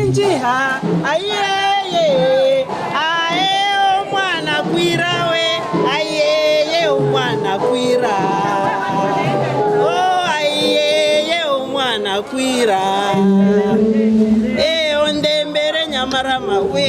njiha ayeye ae omwana kwira we ayeye omwana kwira oh ayeye omwana kwira ondembere nyamarama we